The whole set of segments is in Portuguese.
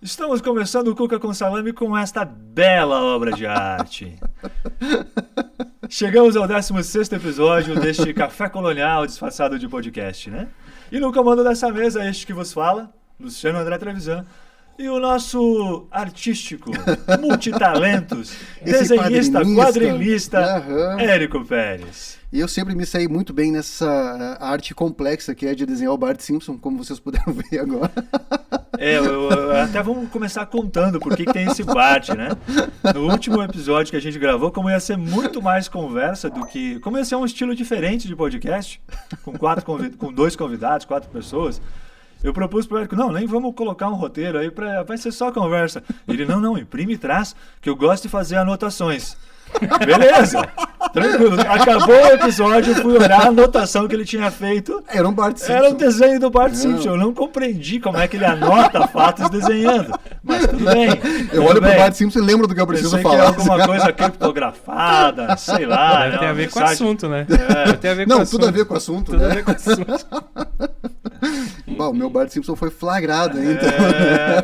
Estamos começando o Cuca com Salame com esta bela obra de arte. Chegamos ao 16º episódio deste café colonial disfarçado de podcast, né? E no comando dessa mesa, este que vos fala, Luciano André Trevisan, e o nosso artístico, multitalentos, desenhista, quadrinista, Érico Pérez. E eu sempre me saí muito bem nessa arte complexa que é de desenhar o Bart Simpson, como vocês puderam ver agora. Até vamos começar contando por que tem esse Bart, né? No último episódio que a gente gravou, como ia ser muito mais conversa do que... Como ia ser um estilo diferente de podcast, com 2 convidados, 4 pessoas... Eu propus pro Érico, nem vamos colocar um roteiro aí, vai ser só conversa. Ele, não, imprime e traz, que eu gosto de fazer anotações. Beleza, tranquilo. Acabou o episódio, eu fui olhar a anotação que ele tinha feito. Era um Bart Simpson. Era um desenho do Bart Simpson. Eu não compreendi como é que ele anota fatos desenhando. Mas tudo bem. Eu olho pro Bart Simpson e lembro do que eu preciso falar. Que é alguma coisa criptografada, sei lá. Deve ter a ver com o assunto, né? Tudo a ver com o assunto. Tudo a ver com o assunto. Bom, o meu Bart Simpson foi flagrado, então.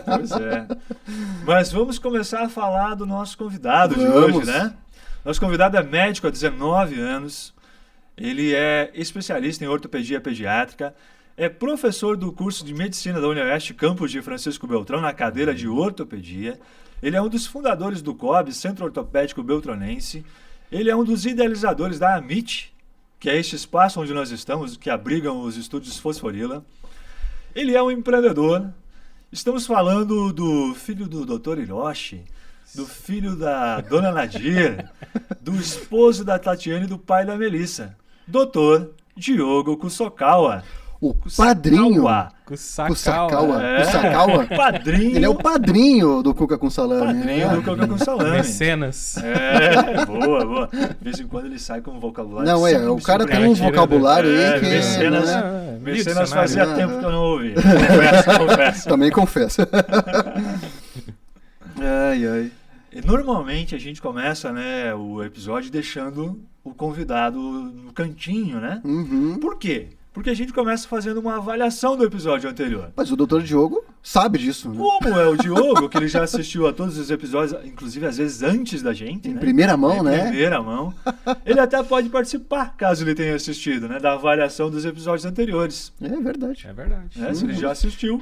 Pois é. Mas vamos começar a falar do nosso convidado de hoje, né? Nosso convidado é médico há 19 anos. Ele é especialista em ortopedia pediátrica. É professor do curso de medicina da Unioeste Campus de Francisco Beltrão na cadeira de ortopedia. Ele é um dos fundadores do COB, Centro Ortopédico Beltronense. Ele é um dos idealizadores da AMIT, que é este espaço onde nós estamos, que abrigam os estúdios Fosforila. Ele é um empreendedor. Estamos falando do filho do Dr. Hiroshi, do filho da Dona Nadir, do esposo da Tatiane e do pai da Melissa, Dr. Diogo Kusokawa. O padrinho. Kusokawa. Kusokawa. Padrinho. Ele é o padrinho do Cuca com Salame. Padrinho do Cuca com Salame. Mecenas. Boa. De vez em quando ele sai com um vocabulário. Não, o cara tem um vocabulário aí que... Mecenas fazia tempo que eu não ouvi. Confesso. Também confesso. Ai. E normalmente a gente começa, né, o episódio deixando o convidado no cantinho, né? Uhum. Por quê? Porque a gente começa fazendo uma avaliação do episódio anterior. Mas o Dr. Diogo sabe disso, né? Como é o Diogo, que ele já assistiu a todos os episódios, inclusive às vezes antes da gente, em né? primeira mão, né? Em primeira mão. Ele até pode participar, caso ele tenha assistido, né? Da avaliação dos episódios anteriores. É verdade. Se ele já assistiu.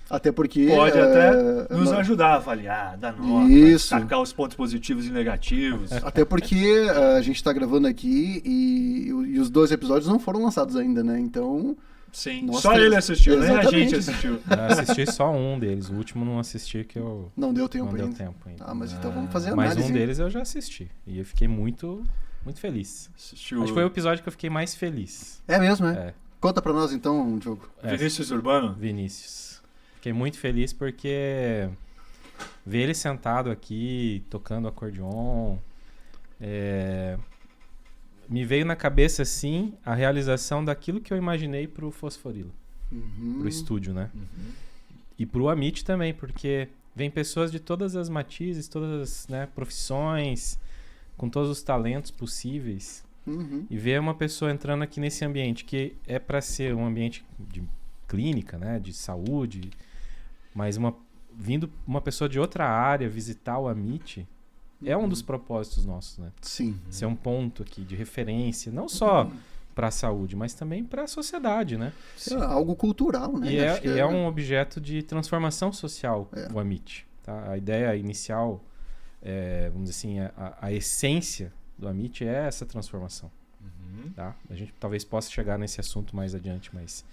Até porque... Pode até nos ajudar a avaliar, dar nota, destacar os pontos positivos e negativos. Até porque a gente está gravando aqui e os 2 episódios não foram lançados ainda, né? Então... Sim, só ele assistiu, nem a gente assistiu. Eu assisti só um deles, o último não assisti que eu... Não deu tempo ainda. Ah, mas então vamos fazer a análise. Mas um deles eu já assisti e eu fiquei muito feliz. Assistiu... Acho que foi o episódio que eu fiquei mais feliz. É mesmo, é? Conta pra nós então, Diogo. Vinícius Urbano? Vinícius. Fiquei muito feliz porque ver ele sentado aqui, tocando acordeon, me veio na cabeça, assim, a realização daquilo que eu imaginei pro Fosforila, pro estúdio, né? E pro Amit também, porque vem pessoas de todas as matizes, todas as, né, profissões, com todos os talentos possíveis, e ver uma pessoa entrando aqui nesse ambiente, que é para ser um ambiente de clínica, né, de saúde, mas vindo uma pessoa de outra área visitar o Amit é um dos propósitos nossos, né? Sim. Ser um ponto aqui de referência, não só para a saúde, mas também para a sociedade, né? É algo cultural, né? E é um objeto de transformação social, o Amit. Tá? A ideia inicial, vamos dizer assim, a essência do Amit é essa transformação. Tá? A gente talvez possa chegar nesse assunto mais adiante, mas...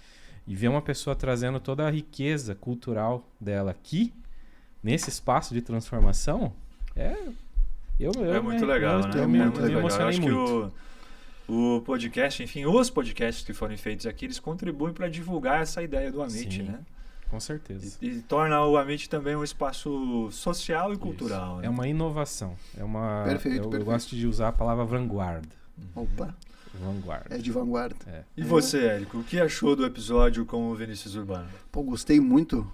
E ver uma pessoa trazendo toda a riqueza cultural dela aqui, nesse espaço de transformação, é muito legal, né? Eu me emocionei muito. Que o podcast, enfim, os podcasts que foram feitos aqui, eles contribuem para divulgar essa ideia do Amit, Sim, né? Com certeza. E torna o Amit também um espaço social e cultural. Né? É uma inovação. Perfeito. Eu gosto de usar a palavra vanguarda. Opa! Vanguarda. É de vanguarda. E você, Érico, o que achou do episódio com o Vinícius Urbano? Pô, gostei muito.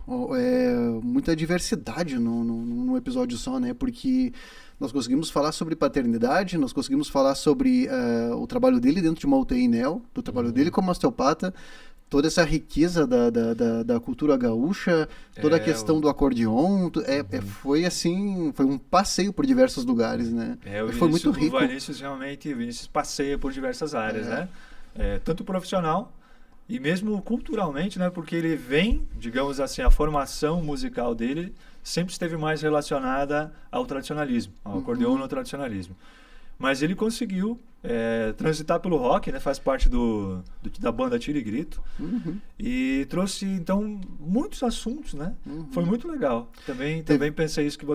Muita diversidade no episódio só, né? Porque nós conseguimos falar sobre paternidade, nós conseguimos falar sobre o trabalho dele dentro de uma UTI neo, do trabalho dele como osteopata, toda essa riqueza da cultura gaúcha, toda a questão do acordeon, foi assim, foi um passeio por diversos lugares, né? Foi muito rico. O Vinícius passeia por diversas áreas, né? Tanto profissional e mesmo culturalmente, né? Porque ele vem, digamos assim, a formação musical dele sempre esteve mais relacionada ao tradicionalismo, ao acordeon no tradicionalismo. Mas ele conseguiu transitar pelo rock, né? Faz parte da banda Tiro e Grito. E trouxe, então, muitos assuntos, né? Foi muito legal. Também pensei isso, que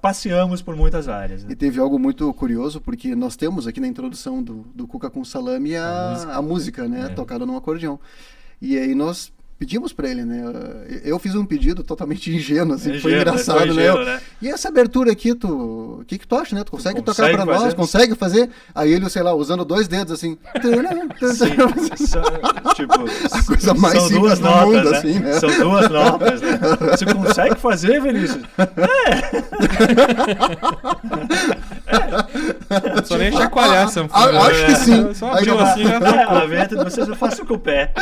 passeamos por muitas áreas. Né? E teve algo muito curioso, porque nós temos aqui na introdução do Cuca com Salame a música, né? Tocada no acordeon. E aí nós pedimos pra ele, né? Eu fiz um pedido totalmente ingênuo, assim, foi engraçado, né? E essa abertura aqui, o que tu acha, né? Tu consegue tocar pra nós? Consegue fazer? Aí ele, sei lá, usando 2 dedos, assim... Tipo, a coisa mais simples do mundo, né? Assim, né? São 2 notas, né? Você consegue fazer, Vinícius? Só nem chacoalhar a sanfona. Acho que sim. Só abriu assim, já a venta de vocês eu faço com o pé.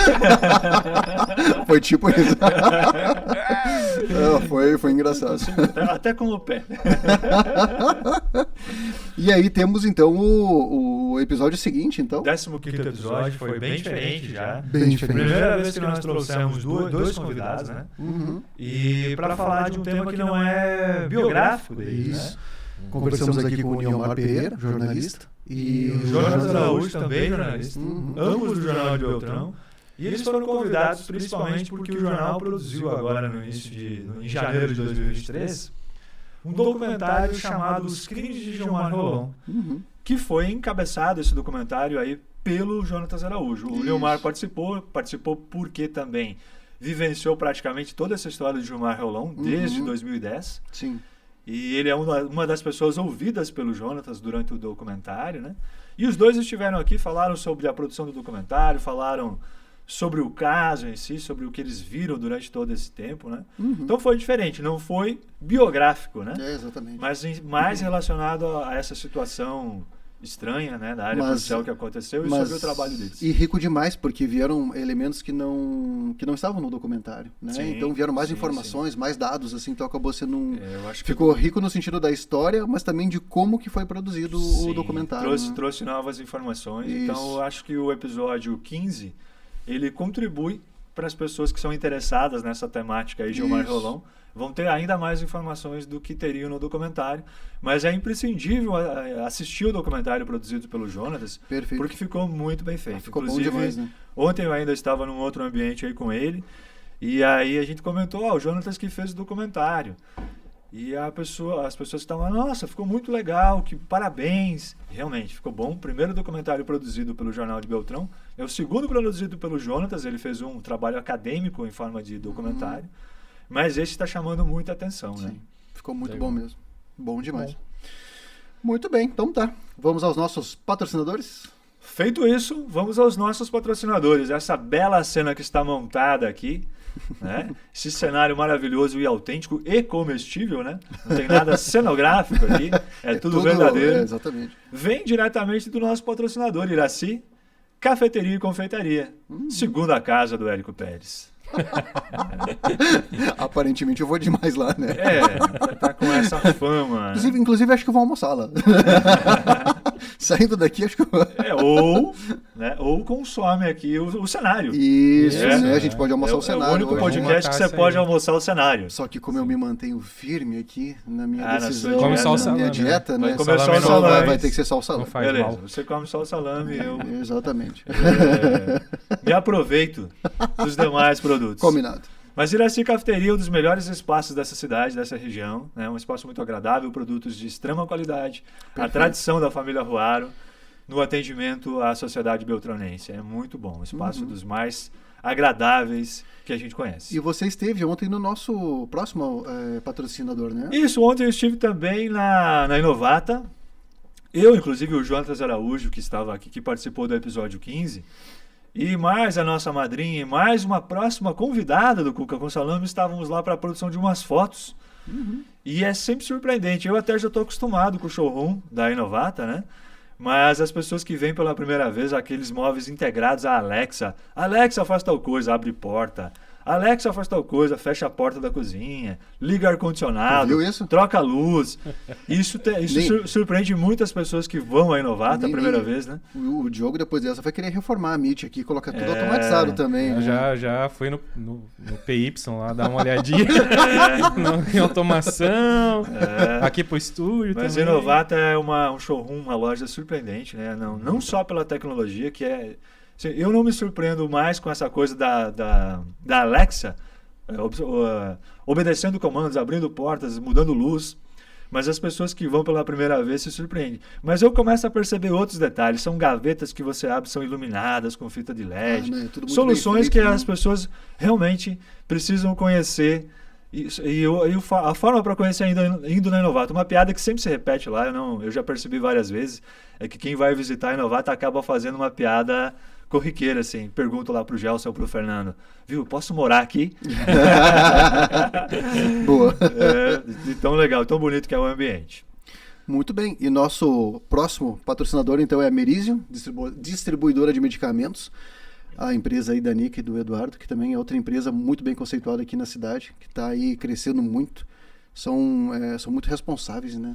Foi tipo isso. Foi engraçado. Até com o pé. E aí temos então o episódio seguinte, então. 15º episódio, foi bem diferente já. Bem diferente. Primeira vez que nós trouxemos 2 convidados, né? E para falar de um tema que não é biográfico deles, né? Conversamos aqui com o Niomar Pereira, jornalista. E o Jonas Araújo, também jornalista. Ambos do Jornal de Beltrão. E eles foram convidados principalmente porque o jornal produziu agora em janeiro de 2023 um documentário chamado Os Crimes de Gilmar Rolon, que foi encabeçado, esse documentário aí, pelo Jonatas Araújo. O Leomar participou porque também vivenciou praticamente toda essa história de Gilmar Rolon desde 2010. Sim. E ele é uma das pessoas ouvidas pelo Jonatas durante o documentário, né? E os dois estiveram aqui, falaram sobre a produção do documentário, falaram sobre o caso em si, sobre o que eles viram durante todo esse tempo, né? Então foi diferente, não foi biográfico, né? Exatamente. Mas mais relacionado a essa situação estranha, né, da área policial que aconteceu e sobre o trabalho deles. E rico demais, porque vieram elementos que não estavam no documentário, né? Sim, então vieram mais informações, mais dados, assim, então acabou sendo ficou rico no sentido da história, mas também de como que foi produzido o documentário. Trouxe novas informações. Isso. Então eu acho que o episódio 15 ele contribui para as pessoas que são interessadas nessa temática aí de Gilmar Rolon. Vão ter ainda mais informações do que teriam no documentário. Mas é imprescindível assistir o documentário produzido pelo Jonatas. Perfeito. Porque ficou muito bem feito. Ficou inclusive, bom demais, né? Ontem eu ainda estava num outro ambiente aí com ele. E aí a gente comentou, o Jonatas que fez o documentário. E as pessoas estavam, nossa, ficou muito legal, que parabéns. Realmente, ficou bom. O primeiro documentário produzido pelo Jornal de Beltrão. É o segundo produzido pelo Jonatas. Ele fez um trabalho acadêmico em forma de documentário. Mas esse está chamando muita atenção, né? Ficou muito bom mesmo. Bom demais. Muito bem, então tá. Vamos aos nossos patrocinadores? Feito isso, vamos aos nossos patrocinadores. Essa bela cena que está montada aqui, né? Esse cenário maravilhoso e autêntico e comestível, né? Não tem nada cenográfico aqui, é tudo verdadeiro. Exatamente. Vem diretamente do nosso patrocinador, Iraci, Cafeteria e Confeitaria, segunda casa do Érico Pérez. Aparentemente eu vou demais lá, né? Tá com essa fama. Inclusive acho que eu vou almoçar lá. Saindo daqui, acho que ou consome aqui o cenário. Isso, né? A gente pode almoçar o cenário. É o único podcast que você pode almoçar o cenário. Só que como eu me mantenho firme aqui na minha decisão, come só o salame, minha dieta, né? Vai comer só o salame. Vai ter que ser só o salame. Beleza, você come só o salame. Exatamente. Me aproveito dos demais produtos. Combinado. Mas Iraci Cafeteria é um dos melhores espaços dessa cidade, dessa região. É um espaço muito agradável, produtos de extrema qualidade. Perfeito. A tradição da família Ruaro no atendimento à sociedade beltranense. É muito bom. Um espaço dos mais agradáveis que a gente conhece. E você esteve ontem no nosso próximo patrocinador, né? Isso, ontem eu estive também na Inovata. Eu, inclusive, o Jonatas Araújo, que estava aqui, que participou do episódio 15, e mais a nossa madrinha, e mais uma próxima convidada do Cuca com Salame, estávamos lá para a produção de umas fotos. E é sempre surpreendente. Eu até já estou acostumado com o showroom da Inovata, né? Mas as pessoas que vêm pela primeira vez, aqueles móveis integrados à Alexa. Alexa faz tal coisa, abre porta. Alexa faz tal coisa, fecha a porta da cozinha, liga ar-condicionado, troca a luz. Isso surpreende muitas pessoas que vão à Inovata a primeira vez, né? O Diogo, depois dessa, vai querer reformar a Meet aqui, colocar tudo automatizado também. Eu já fui no PY lá, dar uma olhadinha em automação, aqui pro estúdio. Mas também. A Inovata é um showroom, uma loja surpreendente, né? Não só pela tecnologia, que é... Eu não me surpreendo mais com essa coisa da Alexa, obedecendo comandos, abrindo portas, mudando luz, mas as pessoas que vão pela primeira vez se surpreendem. Mas eu começo a perceber outros detalhes. São gavetas que você abre, são iluminadas com fita de LED. Soluções que as pessoas realmente precisam conhecer. A forma para conhecer indo na Inovata, uma piada que sempre se repete lá, eu já percebi várias vezes, é que quem vai visitar a Inovata acaba fazendo uma piada corriqueira, assim. Pergunto lá pro Gelson ou pro Fernando, viu, posso morar aqui? Boa. Tão legal, tão bonito que é o ambiente. Muito bem. E nosso próximo patrocinador, então, é a Merizio, distribuidora de medicamentos. A empresa aí da Nica e do Eduardo, que também é outra empresa muito bem conceituada aqui na cidade, que está aí crescendo muito. São muito responsáveis, né?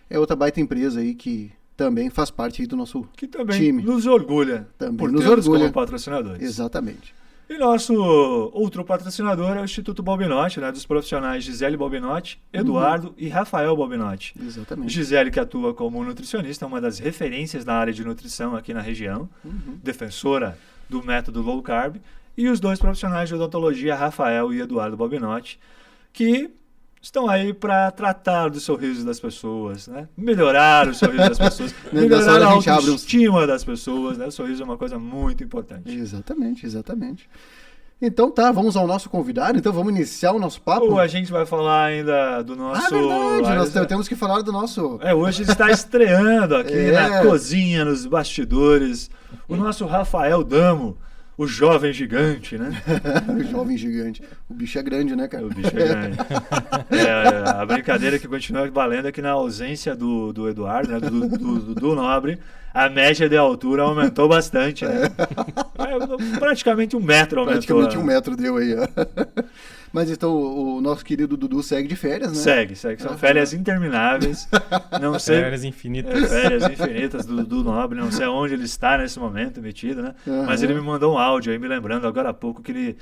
É outra baita empresa aí que também faz parte aí do nosso time. Que também nos orgulha por termos como patrocinadores. Exatamente. E nosso outro patrocinador é o Instituto Balbinotti, né, dos profissionais Gisele Balbinotti, Eduardo e Rafael Balbinotti. Exatamente. Gisele, que atua como nutricionista, uma das referências na área de nutrição aqui na região, defensora do método low carb, e os dois profissionais de odontologia, Rafael e Eduardo Balbinotti, que estão aí para tratar do sorriso das pessoas, né? Melhorar o sorriso das pessoas, melhorar a autoestima das pessoas, né? O sorriso é uma coisa muito importante. Exatamente. Então tá, vamos ao nosso convidado, então vamos iniciar o nosso papo. Ou a gente vai falar ainda do nosso... verdade, nós temos que falar do nosso... Hoje está estreando aqui na cozinha, nos bastidores, o nosso Rafael Damo, o jovem gigante, né? O jovem gigante. O bicho é grande, né, cara? O bicho é grande. A brincadeira que continua valendo é que na ausência do Eduardo, né, do Nobre, a média de altura aumentou bastante, né? Praticamente 1 metro aumentou. Praticamente 1 metro deu aí, ó. Mas então o nosso querido Dudu segue de férias, né? Segue. São férias intermináveis. Não sei, férias infinitas. Férias infinitas do Nobre. Não sei onde ele está nesse momento metido, né? Mas ele me mandou um áudio aí me lembrando agora há pouco que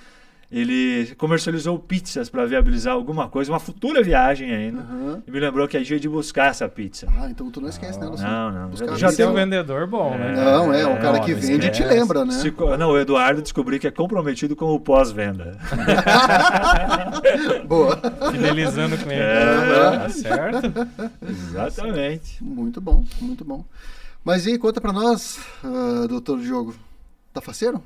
ele comercializou pizzas para viabilizar alguma coisa, uma futura viagem ainda. E me lembrou que é dia de buscar essa pizza. Então tu não esquece, né? Não. Já tem um vendedor bom, né? Não, o cara que vende te lembra, né? O Eduardo descobri que é comprometido com o pós-venda. Boa. Fidelizando com ele. Tá certo? Exatamente. Muito bom. Mas e aí, conta pra nós, doutor Diogo, tá faceiro?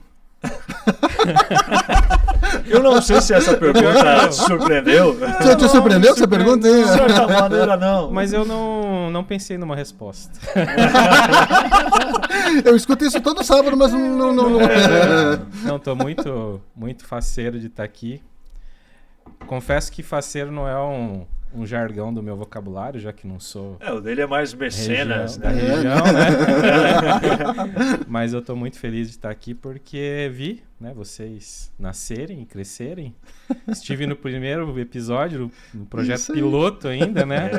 Eu não sei se essa pergunta te surpreendeu. Te surpreendeu com essa pergunta? De certa maneira, não. Mas eu não pensei numa resposta. Eu escuto isso todo sábado, mas não. Não, tô muito faceiro de estar aqui. Confesso que faceiro não é um jargão do meu vocabulário, já que não sou... O dele é mais mecenas, da região, né? Mas eu tô muito feliz de estar aqui porque vi, né, vocês nascerem e crescerem. Estive no primeiro episódio, no projeto piloto ainda, né?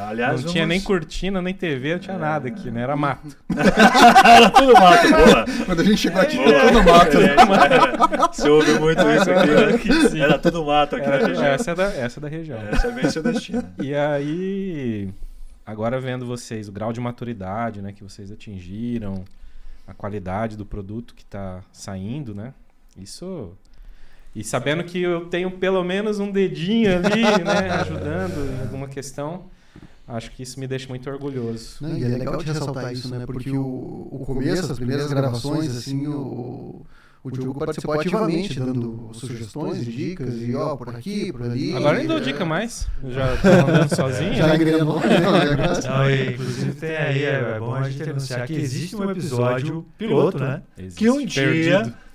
Aliás... Não tinha nem cortina, nem TV, não tinha nada aqui, né? Era mato. Era tudo mato, boa. Quando a gente chegou aqui, era tudo mato. Você ouve muito isso aqui, né? Era tudo mato aqui na região. Essa é da região. Essa é bem sudestina. E aí, agora vendo vocês, o grau de maturidade, né, que vocês atingiram, a qualidade do produto que está saindo, né? Isso... E sabendo que eu tenho pelo menos um dedinho ali, né, ajudando em alguma questão, acho que isso me deixa muito orgulhoso. E é legal de ressaltar isso, né? Porque o começo, as primeiras gravações, assim, o O Diogo participou ativamente, dando sugestões, dicas, e por aqui, por ali. Agora eu nem dou dica mais. Eu já tô andando sozinho. Já engrenou. Inclusive tem aí, é bom a gente anunciar que existe um episódio piloto, né? Existe. Que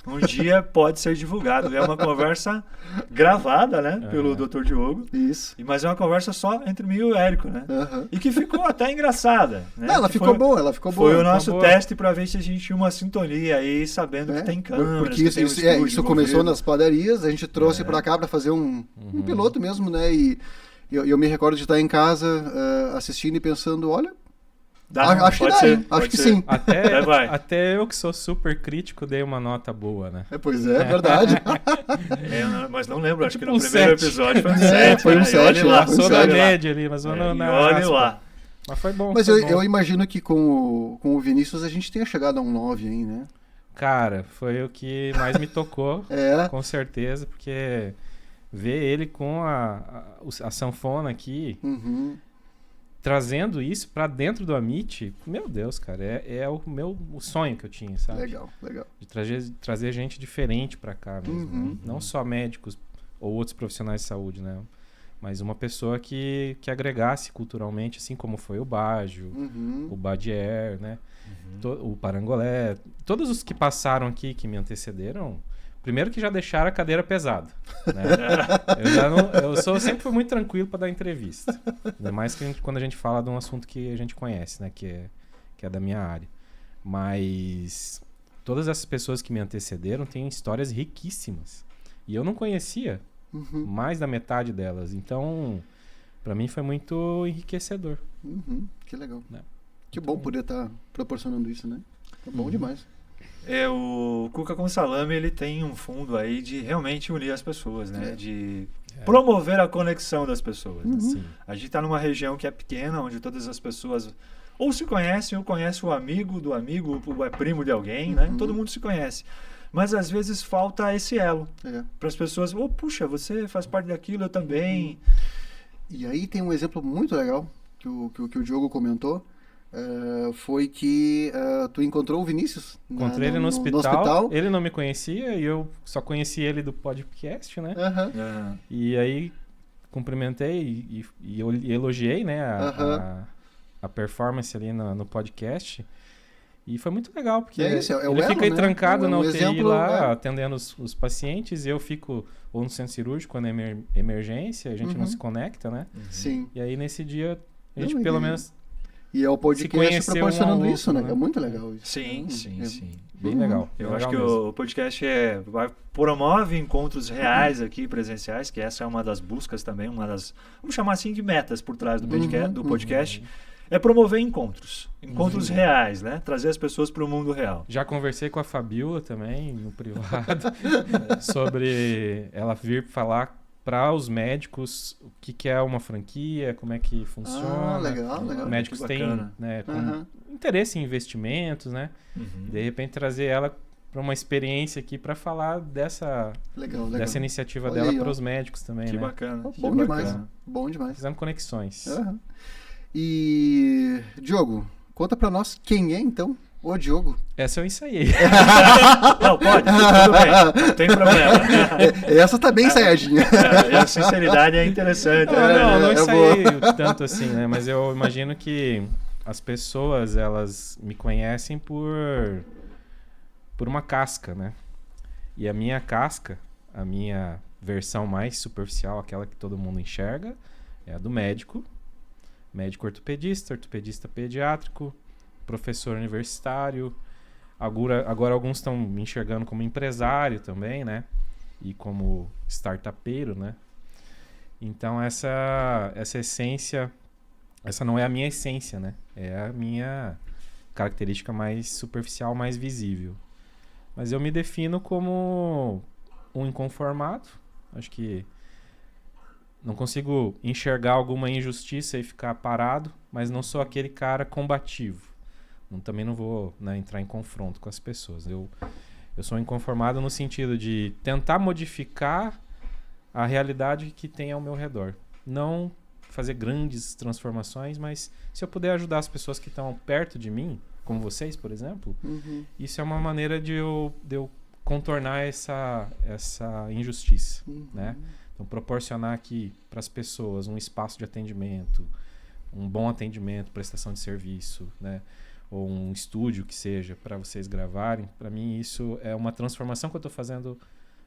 um dia pode ser divulgado. É uma conversa gravada, né? Pelo Dr. Diogo. Isso. Mas é uma conversa só entre mim e o Érico, né? E que ficou até engraçada. Né? Não, ela ficou boa. Foi o nosso teste para ver se a gente tinha uma sintonia aí, sabendo que tem câmeras. Porque isso começou nas padarias, a gente trouxe para cá para fazer um piloto mesmo, né? E eu me recordo de estar em casa assistindo e pensando, olha... acho que sim. Até eu que sou super crítico dei uma nota boa, né? Pois é, verdade. Mas não lembro, acho tipo que no primeiro episódio foi um 7. Foi um 7 lá. Passou da média ali, mas olha lá. Mas foi bom. Mas eu imagino que com o Vinícius a gente tenha chegado a um 9 aí, né? Cara, foi o que mais me tocou, com certeza, porque ver ele com a sanfona aqui... trazendo isso pra dentro do Amit, meu Deus, cara, é o sonho que eu tinha, sabe? Legal. De trazer gente diferente pra cá mesmo, né? Não só médicos ou outros profissionais de saúde, né? Mas uma pessoa que agregasse culturalmente, assim como foi o Baggio, o Badier, né? O Parangolé, todos os que passaram aqui, que me antecederam, primeiro que já deixaram a cadeira pesada, né? Eu sempre fui muito tranquilo para dar entrevista. Ainda mais que quando a gente fala de um assunto que a gente conhece, né? Que é da minha área. Mas todas essas pessoas que me antecederam têm histórias riquíssimas. E eu não conhecia mais da metade delas. Então, para mim foi muito enriquecedor. Que legal. Né? Que bom poder estar proporcionando isso, né? É bom demais. O Cuca com Salame, ele tem um fundo aí de realmente unir as pessoas, né? De promover a conexão das pessoas. Né? A gente está numa região que é pequena, onde todas as pessoas ou se conhecem, ou conhecem o amigo do amigo, ou é primo de alguém, né? Todo mundo se conhece. Mas às vezes falta esse elo para as pessoas. Puxa, você faz parte daquilo, eu também. E aí tem um exemplo muito legal que o Diogo comentou. Foi que tu encontrou o Vinícius. Encontrei ele no hospital. Ele não me conhecia e eu só conheci ele do podcast, né? E aí cumprimentei e elogiei, né, a performance ali no podcast. E foi muito legal, porque ele fica aí trancado na UTI lá, atendendo os pacientes, e eu fico ou no centro cirúrgico, quando é emergência, a gente não se conecta, né? Sim. E aí nesse dia a gente pelo menos... E é o podcast proporcionando isso, né? É muito legal isso. Sim. Bem legal. Eu acho que o podcast promove encontros reais aqui, presenciais, que essa é uma das buscas também, vamos chamar assim de metas por trás do podcast. É promover encontros reais, né? Trazer as pessoas para o mundo real. Já conversei com a Fabiola também, no privado, sobre ela vir falar para os médicos o que é uma franquia, como é que funciona. Legal. Médicos têm, né, interesse em investimentos, né? De repente trazer ela para uma experiência aqui para falar dessa iniciativa dela para os médicos também, que né? Bacana. Bom demais. Fizemos conexões. E Diogo, conta para nós quem é então o Diogo. Essa eu ensaiei. Não, pode, tudo bem, não tem problema. Essa tá bem ensaiadinha. E a sinceridade é interessante. Não ensaiei tanto assim, né? Mas eu imagino que as pessoas, elas me conhecem por uma casca, né? E a minha casca, a minha versão mais superficial, aquela que todo mundo enxerga, é a do médico ortopedista pediátrico, professor universitário. Agora alguns estão me enxergando como empresário também, né? E como startupeiro, né? Então essa essência, essa não é a minha essência, né? É a minha característica mais superficial, mais visível. Mas eu me defino como um inconformado. Acho que não consigo enxergar alguma injustiça e ficar parado, mas não sou aquele cara combativo. Também não vou, né, entrar em confronto com as pessoas. Eu sou inconformado no sentido de tentar modificar a realidade que tem ao meu redor. Não fazer grandes transformações, mas se eu puder ajudar as pessoas que estão perto de mim, como vocês, por exemplo, isso é uma maneira de eu contornar essa injustiça, né? Então, proporcionar aqui para as pessoas um espaço de atendimento, um bom atendimento, prestação de serviço, né? Ou um estúdio que seja para vocês gravarem. Para mim, isso é uma transformação que eu estou fazendo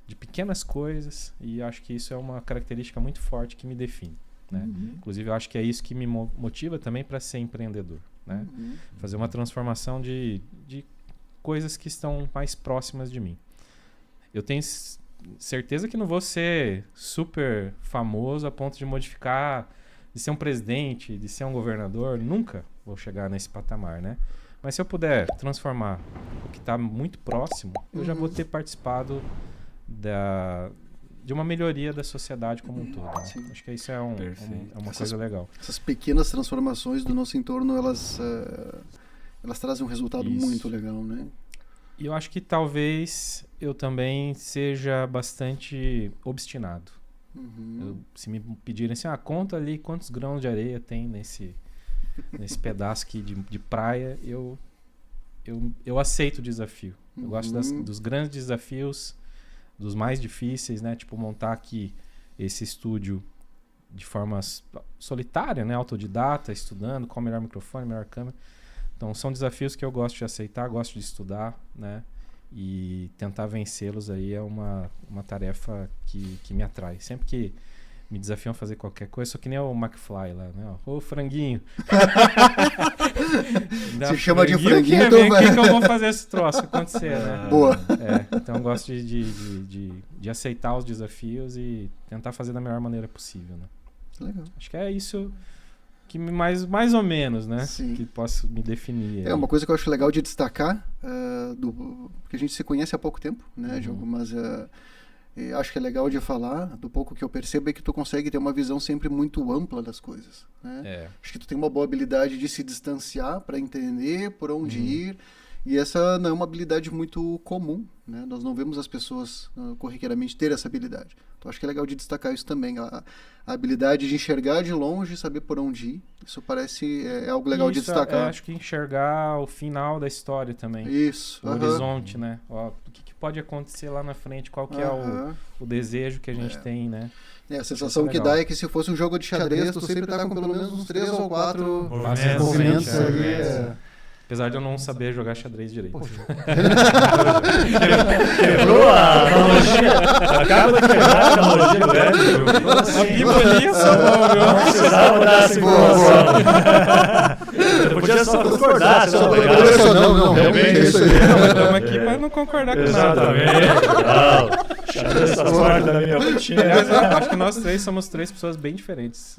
de pequenas coisas, e acho que isso é uma característica muito forte que me define, né? Inclusive, eu acho que é isso que me motiva também para ser empreendedor, né? Fazer uma transformação de coisas que estão mais próximas de mim. Eu tenho certeza que não vou ser super famoso a ponto de modificar, de ser um presidente, de ser um governador. Nunca vou chegar nesse patamar, né? Mas se eu puder transformar o que está muito próximo, eu já vou ter participado de uma melhoria da sociedade como um todo, né? Acho que isso é uma coisa legal. Essas pequenas transformações do nosso entorno, elas trazem um resultado muito legal, né? E eu acho que talvez eu também seja bastante obstinado. Se me pedirem assim, conta ali quantos grãos de areia tem nesse pedaço aqui de praia, eu aceito o desafio. Eu gosto dos grandes desafios, dos mais difíceis, né? Tipo, montar aqui esse estúdio de forma solitária, né? Autodidata, estudando qual o melhor microfone, melhor câmera. Então, são desafios que eu gosto de aceitar, gosto de estudar, né? E tentar vencê-los aí é uma tarefa que me atrai. Sempre que me desafiam a fazer qualquer coisa, sou que nem o McFly lá, né? Ô, franguinho. Se chama de franguinho, então vai... que eu vou fazer esse troço acontecer, né? Boa. Então, eu gosto de aceitar os desafios e tentar fazer da melhor maneira possível, né? Legal. Acho que é isso que mais ou menos, né? Sim. Que posso me definir. É uma coisa que eu acho legal de destacar, porque a gente se conhece há pouco tempo, né, Diogo? Mas acho que é legal de falar, do pouco que eu percebo, é que tu consegue ter uma visão sempre muito ampla das coisas, né? Acho que tu tem uma boa habilidade de se distanciar para entender por onde ir, e essa não é uma habilidade muito comum, né? Nós não vemos as pessoas corriqueiramente ter essa habilidade. Então acho que é legal de destacar isso também, a habilidade de enxergar de longe, saber por onde ir. Isso parece algo legal de destacar. Acho que enxergar o final da história também. Isso. O horizonte, né? O que pode acontecer lá na frente, qual que é o desejo que a gente tem, né? A sensação que dá é que se fosse um jogo de xadrez, tu sempre tá com pelo menos uns 3 ou 4 movimentos ali. Apesar de eu não saber jogar xadrez direito. Quebrou a analogia. Acaba de quebrar a analogia do Edson. A Bíblia só bom, viu? Não precisava dar essa informação. Eu podia só concordar. Não, realmente é isso aí. Estamos aqui para não concordar com nada. Exatamente. Xadrez faz parte da minha rotina. Aliás, eu acho que nós três somos 3 pessoas bem diferentes.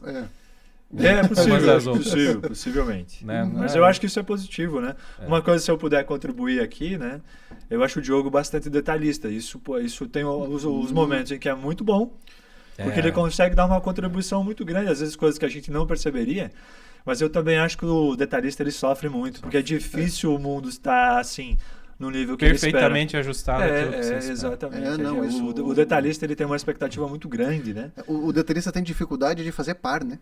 Possivelmente. Né? Mas eu acho que isso é positivo, né? Uma coisa, se eu puder contribuir aqui, né? Eu acho o Diogo bastante detalhista. Isso tem os momentos em que é muito bom, porque ele consegue dar uma contribuição muito grande, às vezes coisas que a gente não perceberia. Mas eu também acho que o detalhista ele sofre muito, porque é difícil o mundo estar assim no nível que perfeitamente ele espera. ajustado àquilo que você exatamente. O detalhista ele tem uma expectativa muito grande, né? O detalhista tem dificuldade de fazer par, né?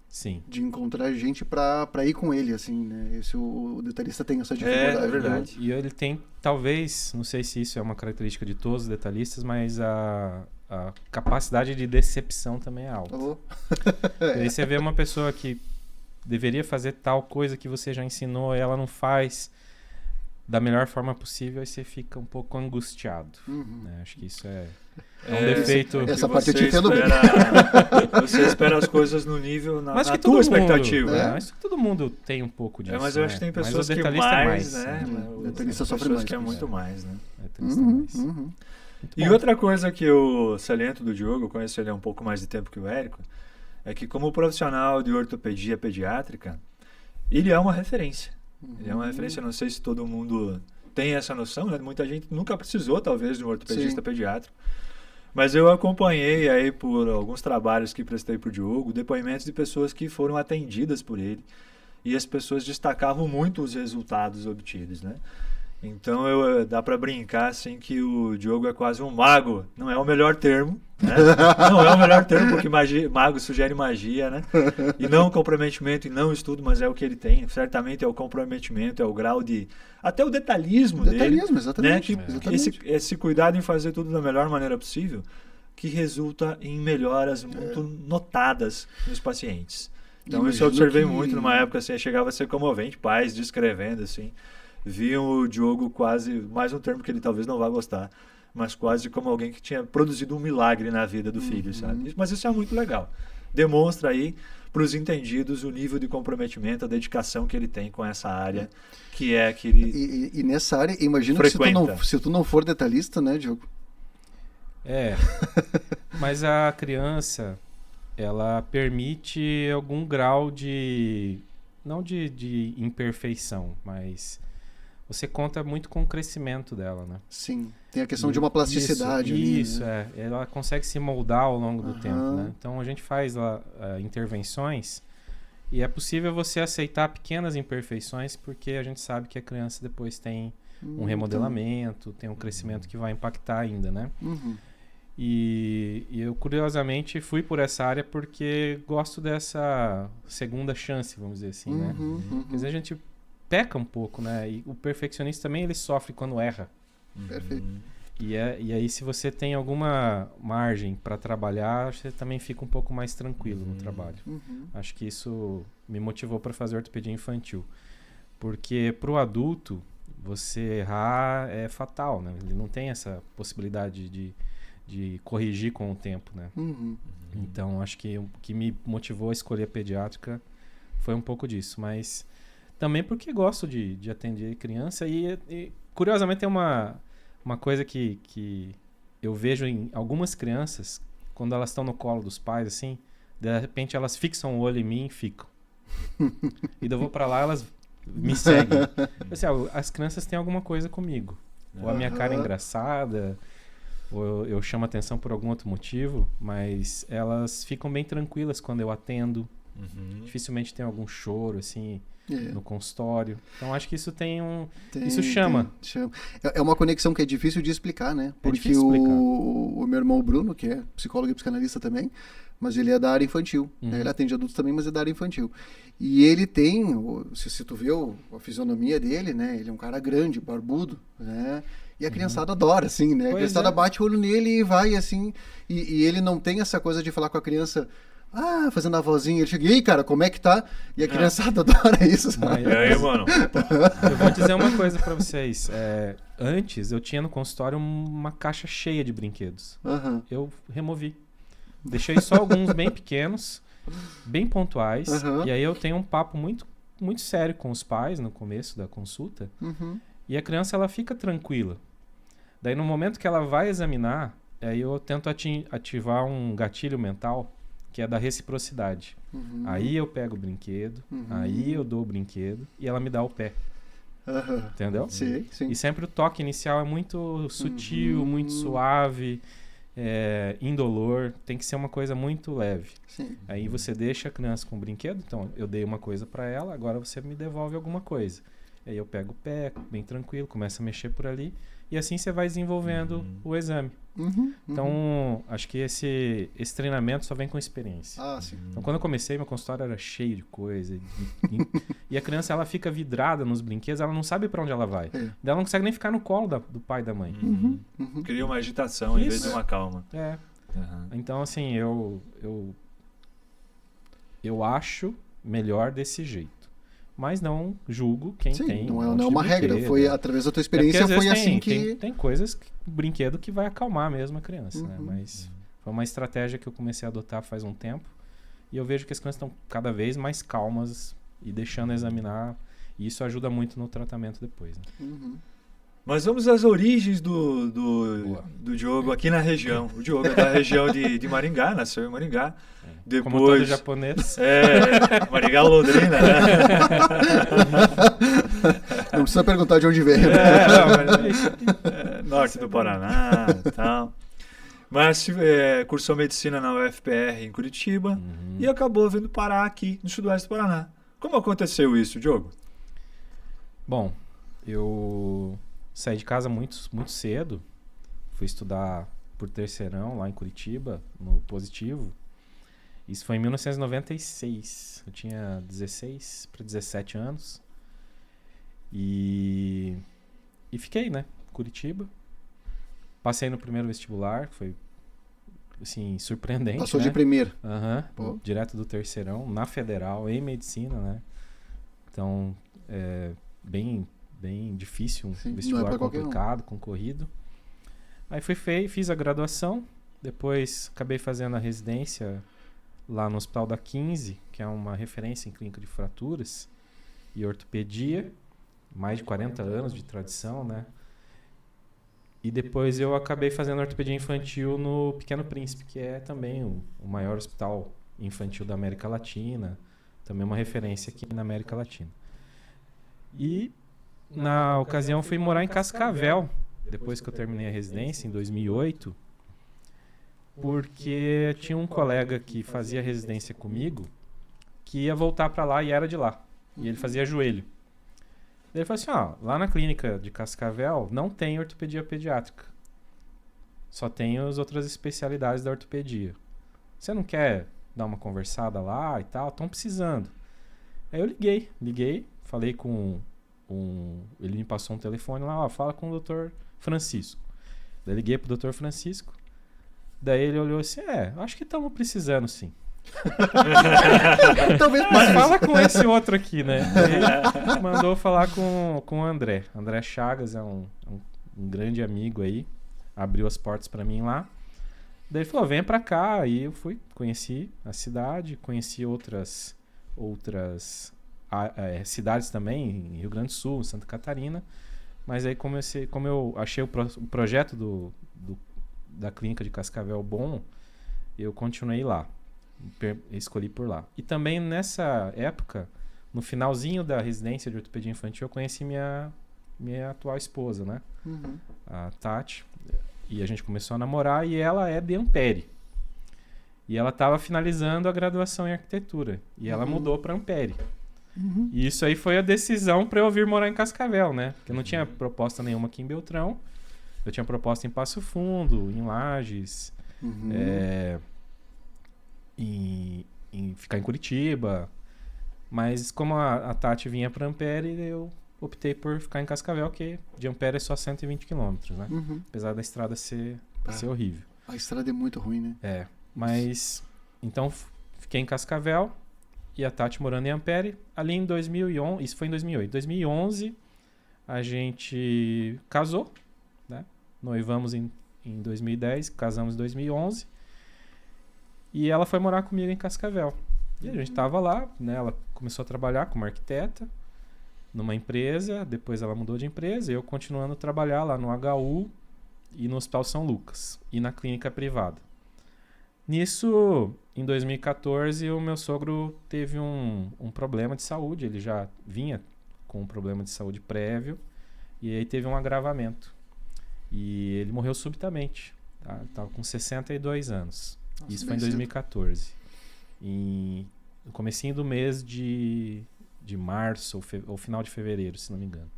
Sim. De encontrar gente pra ir com ele, assim, né? O detalhista tem essa dificuldade. É verdade. E ele tem, talvez, não sei se isso é uma característica de todos os detalhistas, mas a capacidade de decepção também é alta. E aí você vê uma pessoa que deveria fazer tal coisa que você já ensinou e ela não faz da melhor forma possível, aí você fica um pouco angustiado. Né? Acho que isso é um defeito. Essa parte eu te entendo bem. Você espera as coisas no nível, na tua expectativa. Né? Mas todo mundo tem um pouco disso. Mas eu acho que tem pessoas que mais, né? O detalhista sofre mais. Que é muito mais, né? E outra coisa que eu saliento do Diogo, eu conheço ele há um pouco mais de tempo que o Érico, é que como profissional de ortopedia pediátrica, ele é uma referência. Ele é uma referência, não sei se todo mundo tem essa noção, né? Muita gente nunca precisou, talvez, de um ortopedista pediátrico. Mas eu acompanhei aí por alguns trabalhos que prestei para o Diogo, depoimentos de pessoas que foram atendidas por ele. E as pessoas destacavam muito os resultados obtidos, né? Então dá pra brincar assim que o Diogo é quase um mago. Não é o melhor termo, né? Não é o melhor termo porque mago sugere magia, né? E não comprometimento e não estudo, mas é o que ele tem. Certamente é o comprometimento, é o grau de... Até o detalhismo dele. Detalhismo, exatamente. Né? Exatamente. Esse cuidado em fazer tudo da melhor maneira possível, que resulta em melhoras muito notadas nos pacientes. Então isso eu observei muito numa época, assim, chegava a ser comovente, pais descrevendo, assim, viam o Diogo quase, mais um termo que ele talvez não vá gostar, mas quase como alguém que tinha produzido um milagre na vida do filho, sabe? Mas isso é muito legal. Demonstra aí para os entendidos o nível de comprometimento, a dedicação que ele tem com essa área, que é que ele E nessa área, imagino frequenta. que se tu não for detalhista, né, Diogo? Mas a criança, ela permite algum grau de... Não de imperfeição, mas... Você conta muito com o crescimento dela, né? Sim, tem a questão de uma plasticidade ali. Isso, né? Ela consegue se moldar ao longo do tempo, né? Então a gente faz lá intervenções e é possível você aceitar pequenas imperfeições porque a gente sabe que a criança depois tem um remodelamento, tem um crescimento que vai impactar ainda, né? E eu, curiosamente, fui por essa área porque gosto dessa segunda chance, vamos dizer assim, né? Às vezes a gente peca um pouco, né? E o perfeccionista também, ele sofre quando erra. Perfeito. E aí, se você tem alguma margem para trabalhar, você também fica um pouco mais tranquilo no trabalho. Acho que isso me motivou para fazer ortopedia infantil. Porque para o adulto, você errar é fatal, né? Ele não tem essa possibilidade de corrigir com o tempo, né? Então, acho que o que me motivou a escolher a pediátrica foi um pouco disso, mas também porque gosto de atender criança e curiosamente tem uma coisa que eu vejo em algumas crianças, quando elas estão no colo dos pais, assim, de repente elas fixam o olho em mim e ficam. E daí eu vou pra lá, elas me seguem. Assim, as crianças têm alguma coisa comigo. Ou a minha cara é engraçada, ou eu chamo atenção por algum outro motivo, mas elas ficam bem tranquilas quando eu atendo. Dificilmente tem algum choro, assim, no consultório. Então acho que isso isso chama. É uma conexão que é difícil de explicar, né? Porque o meu irmão Bruno, que é psicólogo e psicanalista também, mas ele é da área infantil. Né? Ele atende adultos também, mas é da área infantil. E ele tem, se tu vê a fisionomia dele, né? Ele é um cara grande, barbudo, né? E a criançada adora, assim, né? A criançada bate o olho nele e vai, assim. E ele não tem essa coisa de falar com a criança... fazendo a vozinha, ele chega, e aí, cara, como é que tá? E a criançada adora isso, sabe? E aí, mano? Eu vou dizer uma coisa pra vocês. Antes, eu tinha no consultório uma caixa cheia de brinquedos. Eu removi. Deixei só alguns bem pequenos, bem pontuais. E aí eu tenho um papo muito, muito sério com os pais no começo da consulta. E a criança, ela fica tranquila. Daí, no momento que ela vai examinar, aí eu tento ativar um gatilho mental, que é da reciprocidade. Aí eu pego o brinquedo, aí eu dou o brinquedo e ela me dá o pé. Entendeu? Sim. E sempre o toque inicial é muito sutil, muito suave, indolor, tem que ser uma coisa muito leve. Aí você deixa a criança com o brinquedo, então eu dei uma coisa para ela, agora você me devolve alguma coisa. Aí eu pego o pé, bem tranquilo, começo a mexer por ali e assim você vai desenvolvendo o exame. Então, acho que esse treinamento só vem com experiência. Então, quando eu comecei, meu consultório era cheio de coisa. E a criança, ela fica vidrada nos brinquedos, ela não sabe para onde ela vai. Ela não consegue nem ficar no colo do pai e da mãe. Cria uma agitação em vez de uma calma. Então, assim, eu acho melhor desse jeito. Mas não julgo quem tem. Não é uma regra. Foi através da tua experiência, foi assim que... Tem coisas, brinquedo que vai acalmar mesmo a criança, né? Mas foi uma estratégia que eu comecei a adotar faz um tempo. E eu vejo que as crianças estão cada vez mais calmas e deixando examinar. E isso ajuda muito no tratamento depois, né? Mas vamos às origens do Diogo aqui na região. O Diogo é da região de Maringá, nasceu em Maringá. Depois, como todo japonês. Maringá, Londrina, né? Não precisa perguntar de onde veio. Norte do Paraná e tal. Mas cursou medicina na UFPR em Curitiba e acabou vindo parar aqui no sudoeste do Paraná. Como aconteceu isso, Diogo? Bom, eu saí de casa muito, muito cedo. Fui estudar por terceirão lá em Curitiba, no Positivo. Isso foi em 1996. Eu tinha 16 para 17 anos. E fiquei, né? Curitiba. Passei no primeiro vestibular, que foi, assim, surpreendente. Passou, né? de primeira. Aham, direto do terceirão, na Federal, em medicina, né? Então, bem difícil, Sim, vestibular complicado, concorrido. Aí fiz a graduação, depois acabei fazendo a residência lá no Hospital da 15, que é uma referência em clínica de fraturas e ortopedia, mais de 40 anos de tradição, né? E depois eu acabei fazendo ortopedia infantil no Pequeno Príncipe, que é também o maior hospital infantil da América Latina, também uma referência aqui na América Latina. E na ocasião fui morar em Cascavel, depois que eu terminei a residência, em 2008, porque tinha um colega que fazia residência comigo que ia voltar para lá e era de lá. E ele fazia joelho. Daí ele falou assim, lá na clínica de Cascavel não tem ortopedia pediátrica. Só tem as outras especialidades da ortopedia. Você não quer dar uma conversada lá e tal? Estão precisando. Aí eu liguei, falei com ele me passou um telefone lá, fala com o Dr. Francisco. Daí liguei pro Dr. Francisco. Daí ele olhou assim, acho que estamos precisando sim. Mas fala com esse outro aqui, né? Ele mandou falar com o André. André Chagas é um grande amigo aí. Abriu as portas para mim lá. Daí ele falou, venha pra cá. Aí eu fui, conheci a cidade, conheci outras cidades também, em Rio Grande do Sul, Santa Catarina. Mas aí como eu achei o projeto da clínica de Cascavel bom, eu continuei lá. Escolhi por lá. E também nessa época, no finalzinho da residência de ortopedia infantil, eu conheci minha atual esposa, né? Uhum. A Tati. E a gente começou a namorar e ela é de Ampere. E ela estava finalizando a graduação em arquitetura. E ela mudou para Ampere. Uhum. E isso aí foi a decisão para eu vir morar em Cascavel, né? Porque eu não tinha proposta nenhuma aqui em Beltrão. Eu tinha proposta em Passo Fundo, em Lages, em ficar em Curitiba. Mas como a Tati vinha para Ampere, eu optei por ficar em Cascavel, que de Ampere é só 120 quilômetros, né? Uhum. Apesar da estrada ser horrível. A estrada é muito ruim, né? Mas então fiquei em Cascavel e a Tati morando em Ampere. Ali em 2011, isso foi em 2008. Em 2011 a gente casou, né? Noivamos em 2010, casamos em 2011. E ela foi morar comigo em Cascavel. E a gente tava lá, né? Ela começou a trabalhar como arquiteta numa empresa, depois ela mudou de empresa, e eu continuando a trabalhar lá no HU e no Hospital São Lucas, e na clínica privada. Nisso, em 2014, o meu sogro teve um problema de saúde, ele já vinha com um problema de saúde prévio, e aí teve um agravamento. E ele morreu subitamente, tá? Estava com 62 anos. Nossa, isso foi em 2014. No comecinho do mês de março ou final de fevereiro, se não me engano.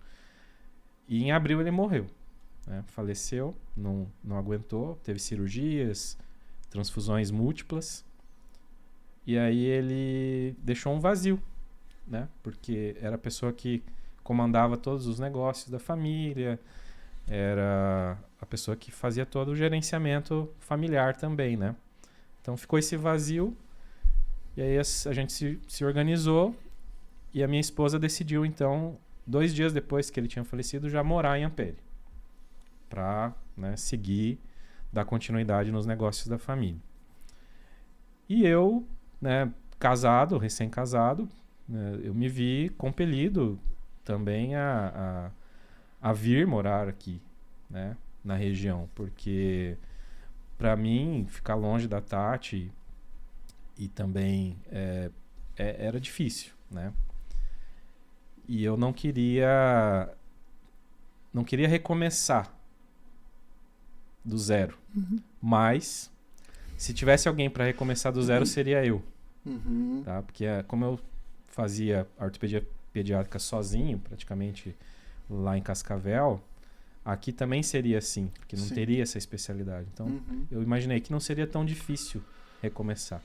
E em abril ele morreu, né? Faleceu, não aguentou, teve cirurgias, transfusões múltiplas. E aí ele deixou um vazio, né? Porque era a pessoa que comandava todos os negócios da família, era a pessoa que fazia todo o gerenciamento familiar também, né? Então ficou esse vazio, e aí a gente se organizou, e a minha esposa decidiu, então, 2 dias depois que ele tinha falecido, já morar em Ampere, para, né, seguir, dar continuidade nos negócios da família. E eu, né, casado, recém-casado, né, eu me vi compelido também a vir morar aqui, né, na região, porque para mim ficar longe da Tati e também era difícil, né? E eu não queria recomeçar do zero. Uhum. Mas se tivesse alguém para recomeçar do zero, seria eu. Uhum. Tá? Porque como eu fazia a ortopedia pediátrica sozinho, praticamente lá em Cascavel, aqui também seria assim, porque não Sim. teria essa especialidade. Então, eu imaginei que não seria tão difícil recomeçar.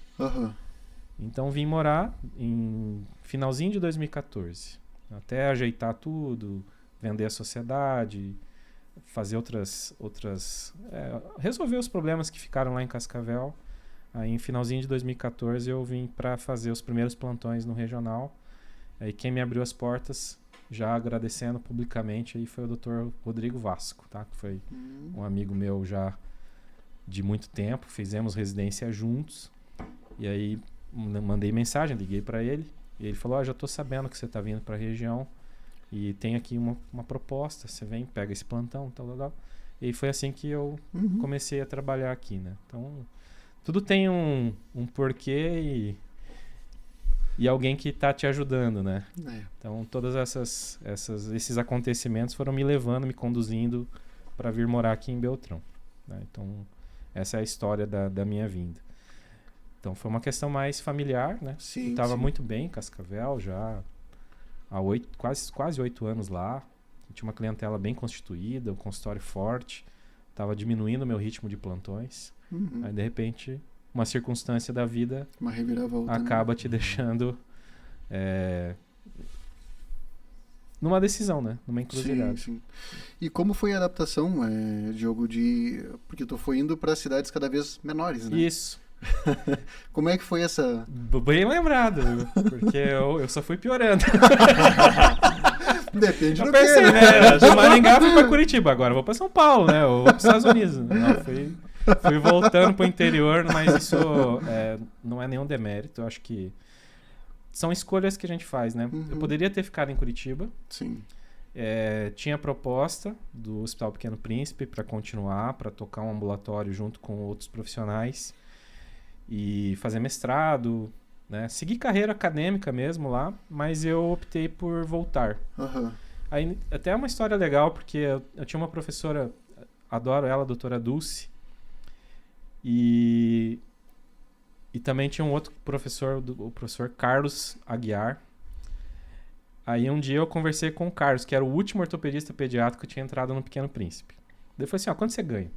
Então, vim morar em finalzinho de 2014. Até ajeitar tudo, vender a sociedade, fazer resolver os problemas que ficaram lá em Cascavel. Aí, em finalzinho de 2014, eu vim para fazer os primeiros plantões no regional. Aí, quem me abriu as portas, já agradecendo publicamente, aí foi o Dr. Rodrigo Vasco, tá? Que foi um amigo meu já de muito tempo. Fizemos residência juntos. E aí, mandei mensagem, liguei para ele. E ele falou, já tô sabendo que você tá vindo para a região e tem aqui uma proposta, você vem, pega esse plantão, tal. E foi assim que eu comecei a trabalhar aqui, né? Então, tudo tem um porquê e alguém que tá te ajudando, né? Então, todos esses acontecimentos foram me levando, me conduzindo para vir morar aqui em Beltrão, né? Então, essa é a história da minha vinda. Então, foi uma questão mais familiar, né? Sim, eu estava muito bem em Cascavel já há quase 8 anos lá. Tinha uma clientela bem constituída, um consultório forte. Estava diminuindo o meu ritmo de plantões. Aí, de repente, uma circunstância da vida uma reviravolta, acaba te deixando numa decisão, né? Numa encruzilhada. Sim. E como foi a adaptação, Diogo, porque tu foi indo para cidades cada vez menores, né? Isso. Como é que foi essa... Bem lembrado, porque eu só fui piorando. Depende do pensei, que, né? De Maringá fui pra Curitiba, agora eu vou pra São Paulo, né? Eu vou pros Estados Unidos. Não, fui voltando pro interior, mas isso não é nenhum demérito. Eu acho que são escolhas que a gente faz, né? Eu poderia ter ficado em Curitiba. Sim. Tinha proposta do Hospital Pequeno Príncipe para continuar, para tocar um ambulatório junto com outros profissionais e fazer mestrado, né? Seguir carreira acadêmica mesmo lá, mas eu optei por voltar. Aí, até é uma história legal, porque eu tinha uma professora, adoro ela, a doutora Dulce, e também tinha um outro professor, o professor Carlos Aguiar. Aí um dia eu conversei com o Carlos, que era o último ortopedista pediátrico que tinha entrado no Pequeno Príncipe. Daí eu falei assim, quanto você ganha?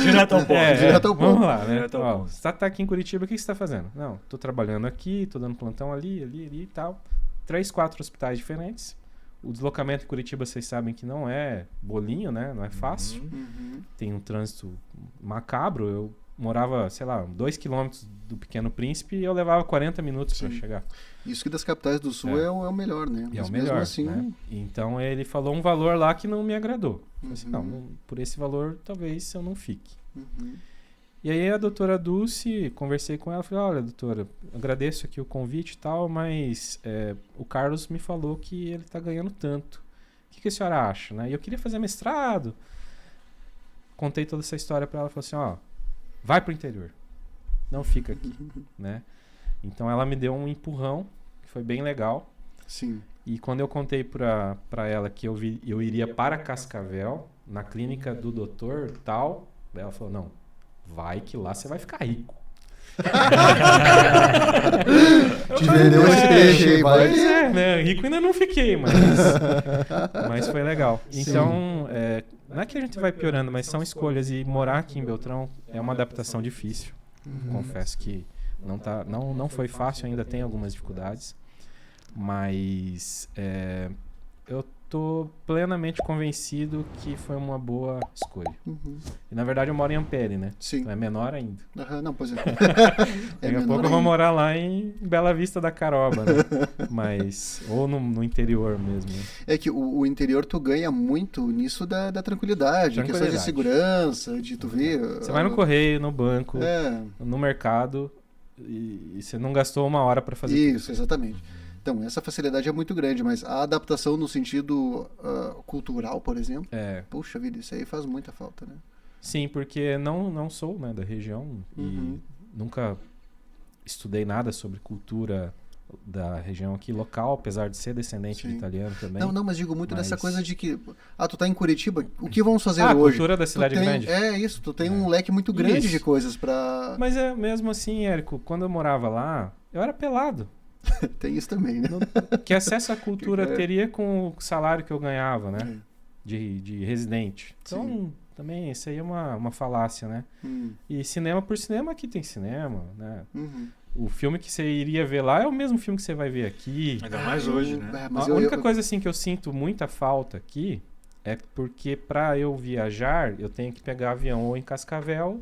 Direto ao ponto. Direto ao ponto. Vamos lá, né? Você tá aqui em Curitiba, o que você tá fazendo? Não, tô trabalhando aqui, tô dando plantão ali e tal. 3, 4 hospitais diferentes. O deslocamento em Curitiba, vocês sabem que não é bolinho, né? Não é fácil. Tem um trânsito macabro. Eu morava, 2 quilômetros do Pequeno Príncipe e eu levava 40 minutos para chegar. Isso que das capitais do Sul é o melhor, né? É mas o melhor, mesmo assim... né? Então ele falou um valor lá que não me agradou. Eu falei assim, não, por esse valor talvez eu não fique. E aí a doutora Dulce, conversei com ela, falei, olha doutora, agradeço aqui o convite e tal, mas o Carlos me falou que ele está ganhando tanto. O que a senhora acha? Né? E eu queria fazer mestrado. Contei toda essa história para ela, falei assim, vai pro interior, não fica aqui, né? Então ela me deu um empurrão, que foi bem legal. Sim. E quando eu contei pra ela que eu iria para Cascavel, na clínica do doutor tal, ela falou, não, vai que lá você vai ficar rico. Te vendeu esse peixe aí, vai. Pois né? Rico ainda não fiquei, mas foi legal. Então, não é que a gente vai piorando, mas são escolhas. E morar aqui em Beltrão é uma adaptação difícil. Confesso que não foi fácil, ainda tem algumas dificuldades. Mas eu tô plenamente convencido que foi uma boa escolha. E na verdade eu moro em Ampere, né? Sim. Então é menor ainda. Não, pois é. Daqui a pouco eu vou morar lá em Bela Vista da Caroba, né? Ou no interior mesmo. Né? É que o interior tu ganha muito nisso da tranquilidade, questões de segurança, de tu ver... Você vai no correio, no banco, no mercado e você não gastou 1 hora para fazer isso, exatamente. Então, essa facilidade é muito grande, mas a adaptação no sentido cultural, por exemplo, puxa vida, isso aí faz muita falta, né? Sim, porque não sou, né, da região e nunca estudei nada sobre cultura da região aqui local, apesar de ser descendente de italiano também. Não, mas digo muito dessa coisa de que, tu tá em Curitiba, o que vamos fazer hoje? A cultura da cidade grande. Isso, tu tem um leque muito grande de coisas pra... Mas mesmo assim, Érico, quando eu morava lá, eu era pelado. Tem isso também, né? Que acesso à cultura teria com o salário que eu ganhava, né? É. De residente. Então, Sim. também, isso aí é uma falácia, né? E cinema por cinema, aqui tem cinema, né? Uhum. O filme que você iria ver lá é o mesmo filme que você vai ver aqui. Ainda mais hoje, né? Mas A única coisa, assim, que eu sinto muita falta aqui é porque pra eu viajar, eu tenho que pegar avião ou em Cascavel,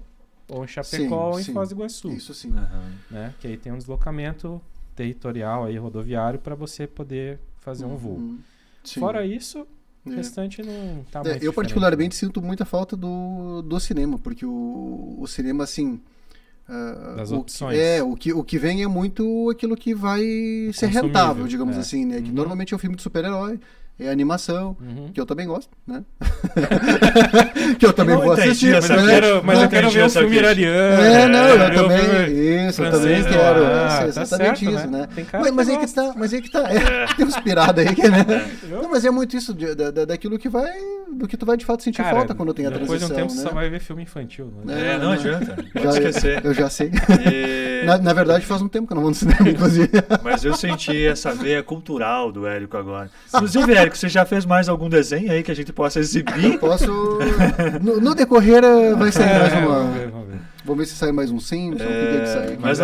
ou em Chapecó, ou em sim. Foz do Iguaçu. Isso sim. Aham. Né? Que aí tem um deslocamento territorial aí, rodoviário, para você poder fazer um voo. Uhum. Sim. Fora isso, o É. restante não tá muito Eu diferente, particularmente sinto muita falta do cinema, porque o cinema, assim... Das o opções. o que vem é muito aquilo que vai ser Consumível, rentável, digamos é. assim, né? Que Uhum. normalmente é um filme de super-herói, é animação, Uhum. que eu também gosto, né? Que eu também não vou entendi assistir. essa né? questão. Mas eu quero entendi ver o essa filme questão. iraniano. Não, eu ver o também. filme Isso, eu também francês quero. lá. É Tá exatamente certo, isso, né? Tem cara Mas que aí que gosta. tá, mas aí que tá. Tem uns pirados aí que, né? Eu- Não, mas é muito isso daquilo que vai. Do que tu vai de fato sentir Cara, falta quando tem a depois transição. de um tempo né? você só vai ver filme infantil. Né? É, Não né? adianta. Pode Já- esquecer. Eu já sei. E- Na verdade, faz um tempo que eu não vou no cinema, inclusive. Mas eu senti essa veia cultural do Érico agora. Inclusive, Érico, você já fez mais algum desenho aí que a gente possa exibir? Eu posso. No decorrer vai sair mais uma. Vamos ver. Vamos ver se sai mais um Simpson. O que tem que sair? mas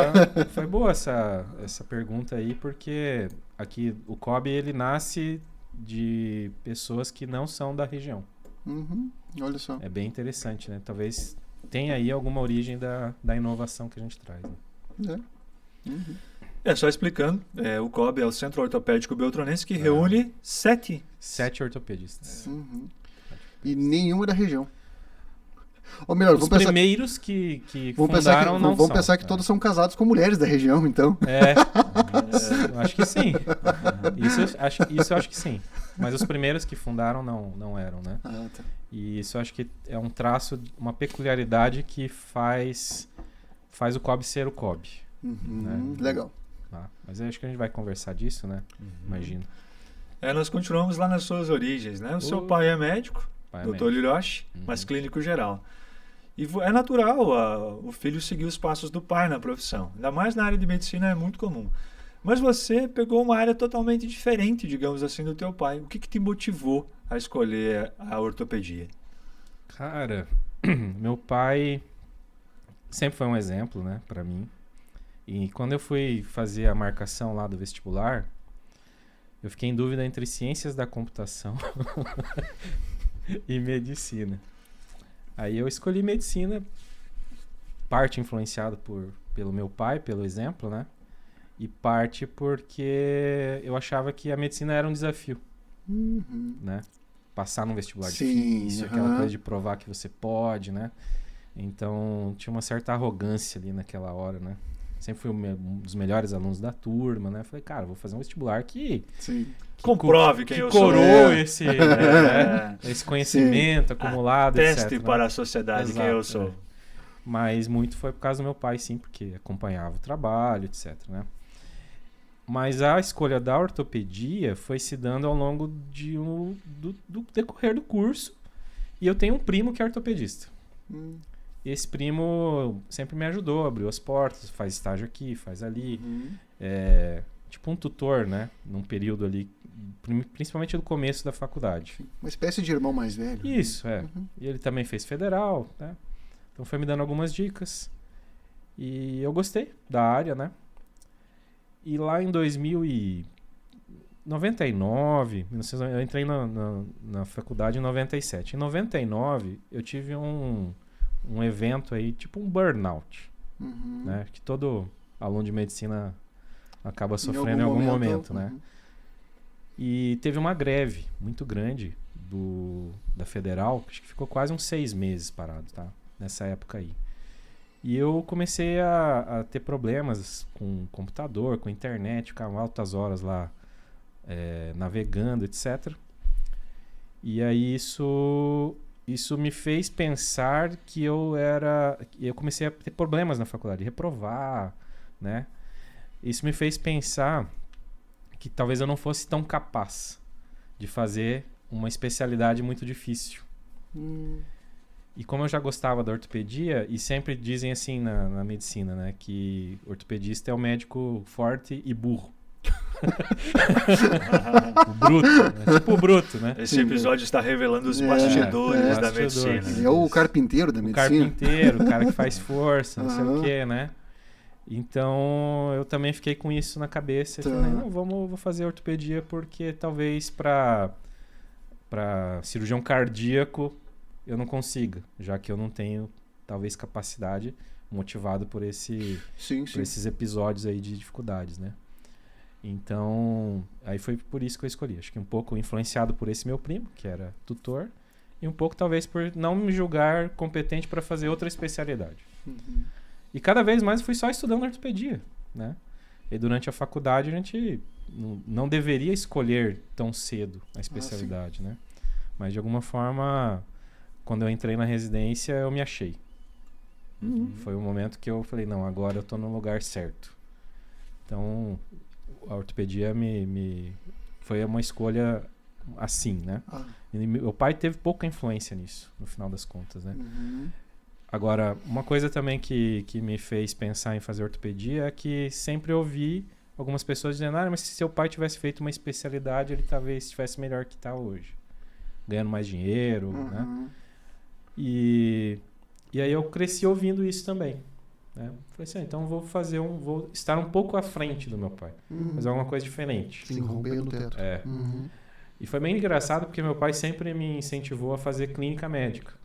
Foi boa essa pergunta aí, porque aqui o Kobe ele nasce de pessoas que não são da região. Uhum, olha só. É bem interessante, né? Talvez tenha aí alguma origem da inovação que a gente traz. Né? É. Uhum. Só explicando, o COB é o Centro Ortopédico Beltronense que reúne 7. 7 ortopedistas. Uhum. E nenhuma da região. Ou melhor, Os vamos pensar, primeiros que vamos pensar fundaram que, não vamos são. pensar que todos são casados com mulheres da região, então. Eu acho que sim. Isso eu acho que sim. Mas os primeiros que fundaram não eram, né? Ah, tá. E isso eu acho que é um traço, uma peculiaridade que faz o COB ser o COB. Uhum, Né? legal. Tá? Mas eu acho que a gente vai conversar disso, né? Imagino. Nós continuamos lá nas suas origens, né? O seu Oh. pai é médico, Pai é Dr. médico. Hiroshi, mas clínico geral. E é natural o filho seguir os passos do pai na profissão. Ainda mais na área de medicina é muito comum. Mas você pegou uma área totalmente diferente, digamos assim, do teu pai. O que te motivou a escolher a ortopedia? Cara, meu pai sempre foi um exemplo, né, pra mim. E quando eu fui fazer a marcação lá do vestibular, eu fiquei em dúvida entre ciências da computação e medicina. Aí eu escolhi medicina, parte influenciado pelo meu pai, pelo exemplo, né? E parte porque eu achava que a medicina era um desafio, Uhum. né? Passar num vestibular Sim, difícil, aquela aham. coisa de provar que você pode, né? Então tinha uma certa arrogância ali naquela hora, né? Sempre fui um dos melhores alunos da turma, né? Falei, cara, vou fazer um vestibular que Sim. Comprove quem que eu sou. coroou É. esse conhecimento acumulado, Teste etc. né? para a sociedade quem eu Exato, sou. é. Mas muito foi por causa do meu pai, sim, porque acompanhava o trabalho, etc, né? Mas a escolha da ortopedia foi se dando ao longo do decorrer do curso. E eu tenho um primo que é ortopedista. Uhum. Esse primo sempre me ajudou, abriu as portas, faz estágio aqui, faz ali. Uhum. É, tipo um tutor, né? Num período ali, principalmente no começo da faculdade. Uma espécie de irmão mais velho. Isso, é. Uhum. E ele também fez federal, né? Então foi me dando algumas dicas. E eu gostei da área, né? E lá em 1999, eu entrei na faculdade em 97. Em 99, eu tive um evento aí, tipo um burnout, Uhum. né? Que todo aluno de medicina acaba Em sofrendo em algum momento, né? uhum. E teve uma greve muito grande da Federal, acho que ficou quase uns 6 meses parado, tá? Nessa época aí. E eu comecei a ter problemas com computador, com internet, ficava altas horas lá navegando, etc. E aí isso me fez pensar que eu comecei a ter problemas na faculdade, reprovar, né? Isso me fez pensar que talvez eu não fosse tão capaz de fazer uma especialidade muito difícil. E como eu já gostava da ortopedia, e sempre dizem assim na medicina, né, que ortopedista é o médico forte e burro. O bruto, né? Tipo o bruto, né? Esse episódio está revelando os bastidores da medicina. Ele é o carpinteiro da medicina. O carpinteiro, o cara que faz força, não sei o quê, né? Então, eu também fiquei com isso na cabeça. Tá. Falei, não, vou fazer ortopedia porque talvez para cirurgião cardíaco eu não consiga, já que eu não tenho, talvez, capacidade, motivado por esses episódios aí de dificuldades, né? Então, aí foi por isso que eu escolhi. Acho que um pouco influenciado por esse meu primo, que era tutor, e um pouco talvez por não me julgar competente para fazer outra especialidade. Uhum. E cada vez mais fui só estudando ortopedia, né? E durante a faculdade a gente não deveria escolher tão cedo a especialidade, né? Mas de alguma forma, quando eu entrei na residência, eu me achei. Foi o momento que eu falei, não, agora eu tô no lugar certo. Então, a ortopedia foi uma escolha assim, né? E meu pai teve pouca influência nisso, no final das contas, né? Agora, uma coisa também que me fez pensar em fazer ortopedia é que sempre ouvi algumas pessoas dizendo, mas se seu pai tivesse feito uma especialidade, ele talvez estivesse melhor que está hoje. Ganhando mais dinheiro, né? E aí eu cresci ouvindo isso também, né? Falei assim, então vou estar um pouco à frente do meu pai. Fazer alguma coisa diferente. Sim, romper no teto. E foi bem engraçado porque meu pai sempre me incentivou a fazer clínica médica.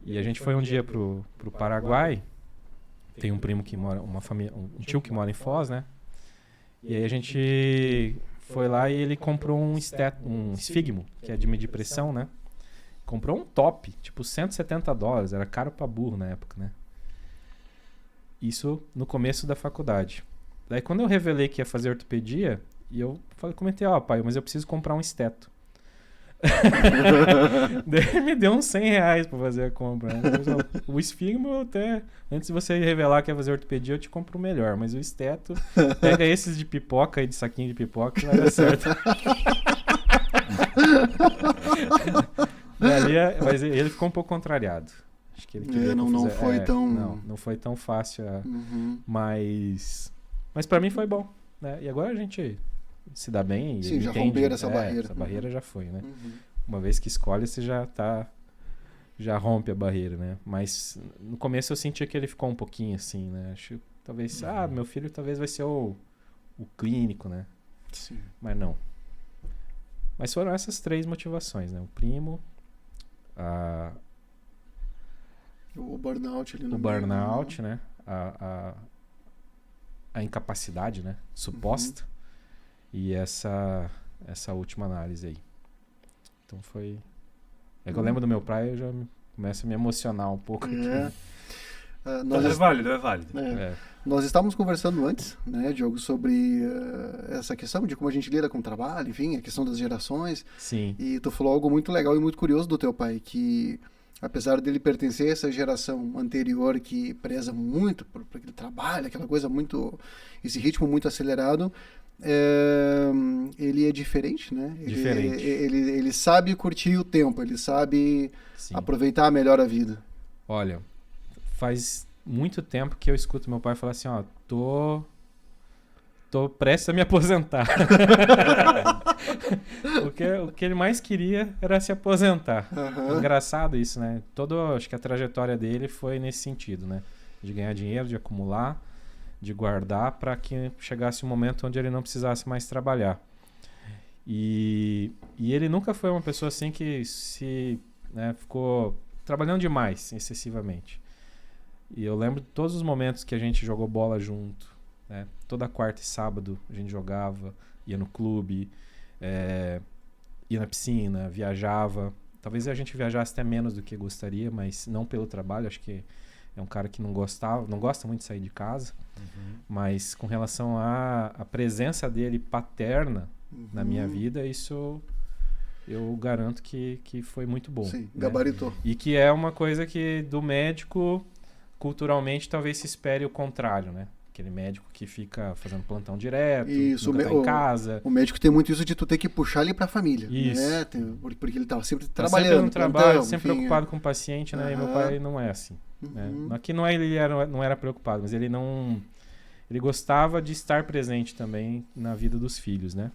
E a gente foi um dia pro Paraguai. Tem um primo que mora, um tio que mora em Foz, né? E aí a gente foi lá e ele comprou um esfigmo, que é de medir pressão, né? Comprou um top, tipo $170, era caro pra burro na época, né? Isso no começo da faculdade. Daí quando eu revelei que ia fazer ortopedia, e eu comentei, pai, mas eu preciso comprar um esteto. Daí ele me deu uns R$100 pra fazer a compra, né? O esfigmo até, antes de você revelar que ia fazer ortopedia, eu te compro o melhor, mas o esteto, pega esses de pipoca aí, de saquinho de pipoca, que vai dar certo. Mas ele ficou um pouco contrariado. Acho que ele queria não foi tão... Não foi tão fácil, mas pra mim foi bom, né? E agora a gente se dá bem e sim, já entende, romperam essa barreira. Essa barreira já foi, né? Uma vez que escolhe, você já rompe a barreira, né? Mas no começo eu sentia que ele ficou um pouquinho assim, né? Acho que talvez, meu filho talvez vai ser o clínico, né? Sim. Mas não. Mas foram essas 3 motivações, né? O primo, o burnout ali no o burnout, né? A incapacidade, né? Suposta. E essa última análise aí. Então foi... É que eu lembro do meu pai, eu já começo a me emocionar um pouco aqui. É válido. Nós estávamos conversando antes, né, Diogo, sobre essa questão de como a gente lida com o trabalho, enfim, a questão das gerações. Sim. E tu falou algo muito legal e muito curioso do teu pai, que apesar dele pertencer a essa geração anterior que preza muito por aquele trabalho, aquela coisa muito... esse ritmo muito acelerado, ele é diferente, né? Ele sabe curtir o tempo, ele sabe aproveitar melhor a vida. Olha, faz muito tempo que eu escuto meu pai falar assim, tô prestes a me aposentar. O que ele mais queria era se aposentar. Engraçado isso, né? Acho que a trajetória dele foi nesse sentido, né? De ganhar dinheiro, de acumular, de guardar para que chegasse um momento onde ele não precisasse mais trabalhar. E ele nunca foi uma pessoa assim que ficou trabalhando demais, excessivamente. E eu lembro de todos os momentos que a gente jogou bola junto, né? Toda quarta e sábado a gente jogava, ia no clube, ia na piscina, viajava. Talvez a gente viajasse até menos do que gostaria, mas não pelo trabalho. Acho que é um cara que não gosta muito de sair de casa. Mas com relação à presença dele paterna na minha vida, isso eu garanto que foi muito bom. Sim, né? Gabaritou. E que é uma coisa que do médico, culturalmente, talvez se espere o contrário, né? Aquele médico que fica fazendo plantão direto, nunca tá em casa. O médico tem muito isso de tu ter que puxar ele pra família. Isso. Né? Porque ele tá sempre trabalhando. Sempre no trabalho, sempre preocupado com o paciente, né? E meu pai não é assim. Né? Aqui ele não era preocupado, mas ele não ele gostava de estar presente também na vida dos filhos, né?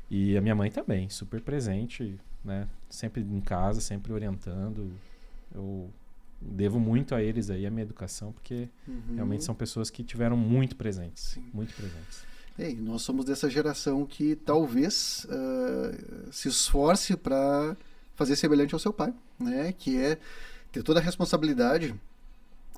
E a minha mãe também, super presente, né? Sempre em casa, sempre orientando. Eu devo muito a eles aí, a minha educação, porque realmente são pessoas que tiveram muito presentes. Sim. Muito presentes. E nós somos dessa geração que talvez se esforce para fazer semelhante ao seu pai, né? Que é ter toda a responsabilidade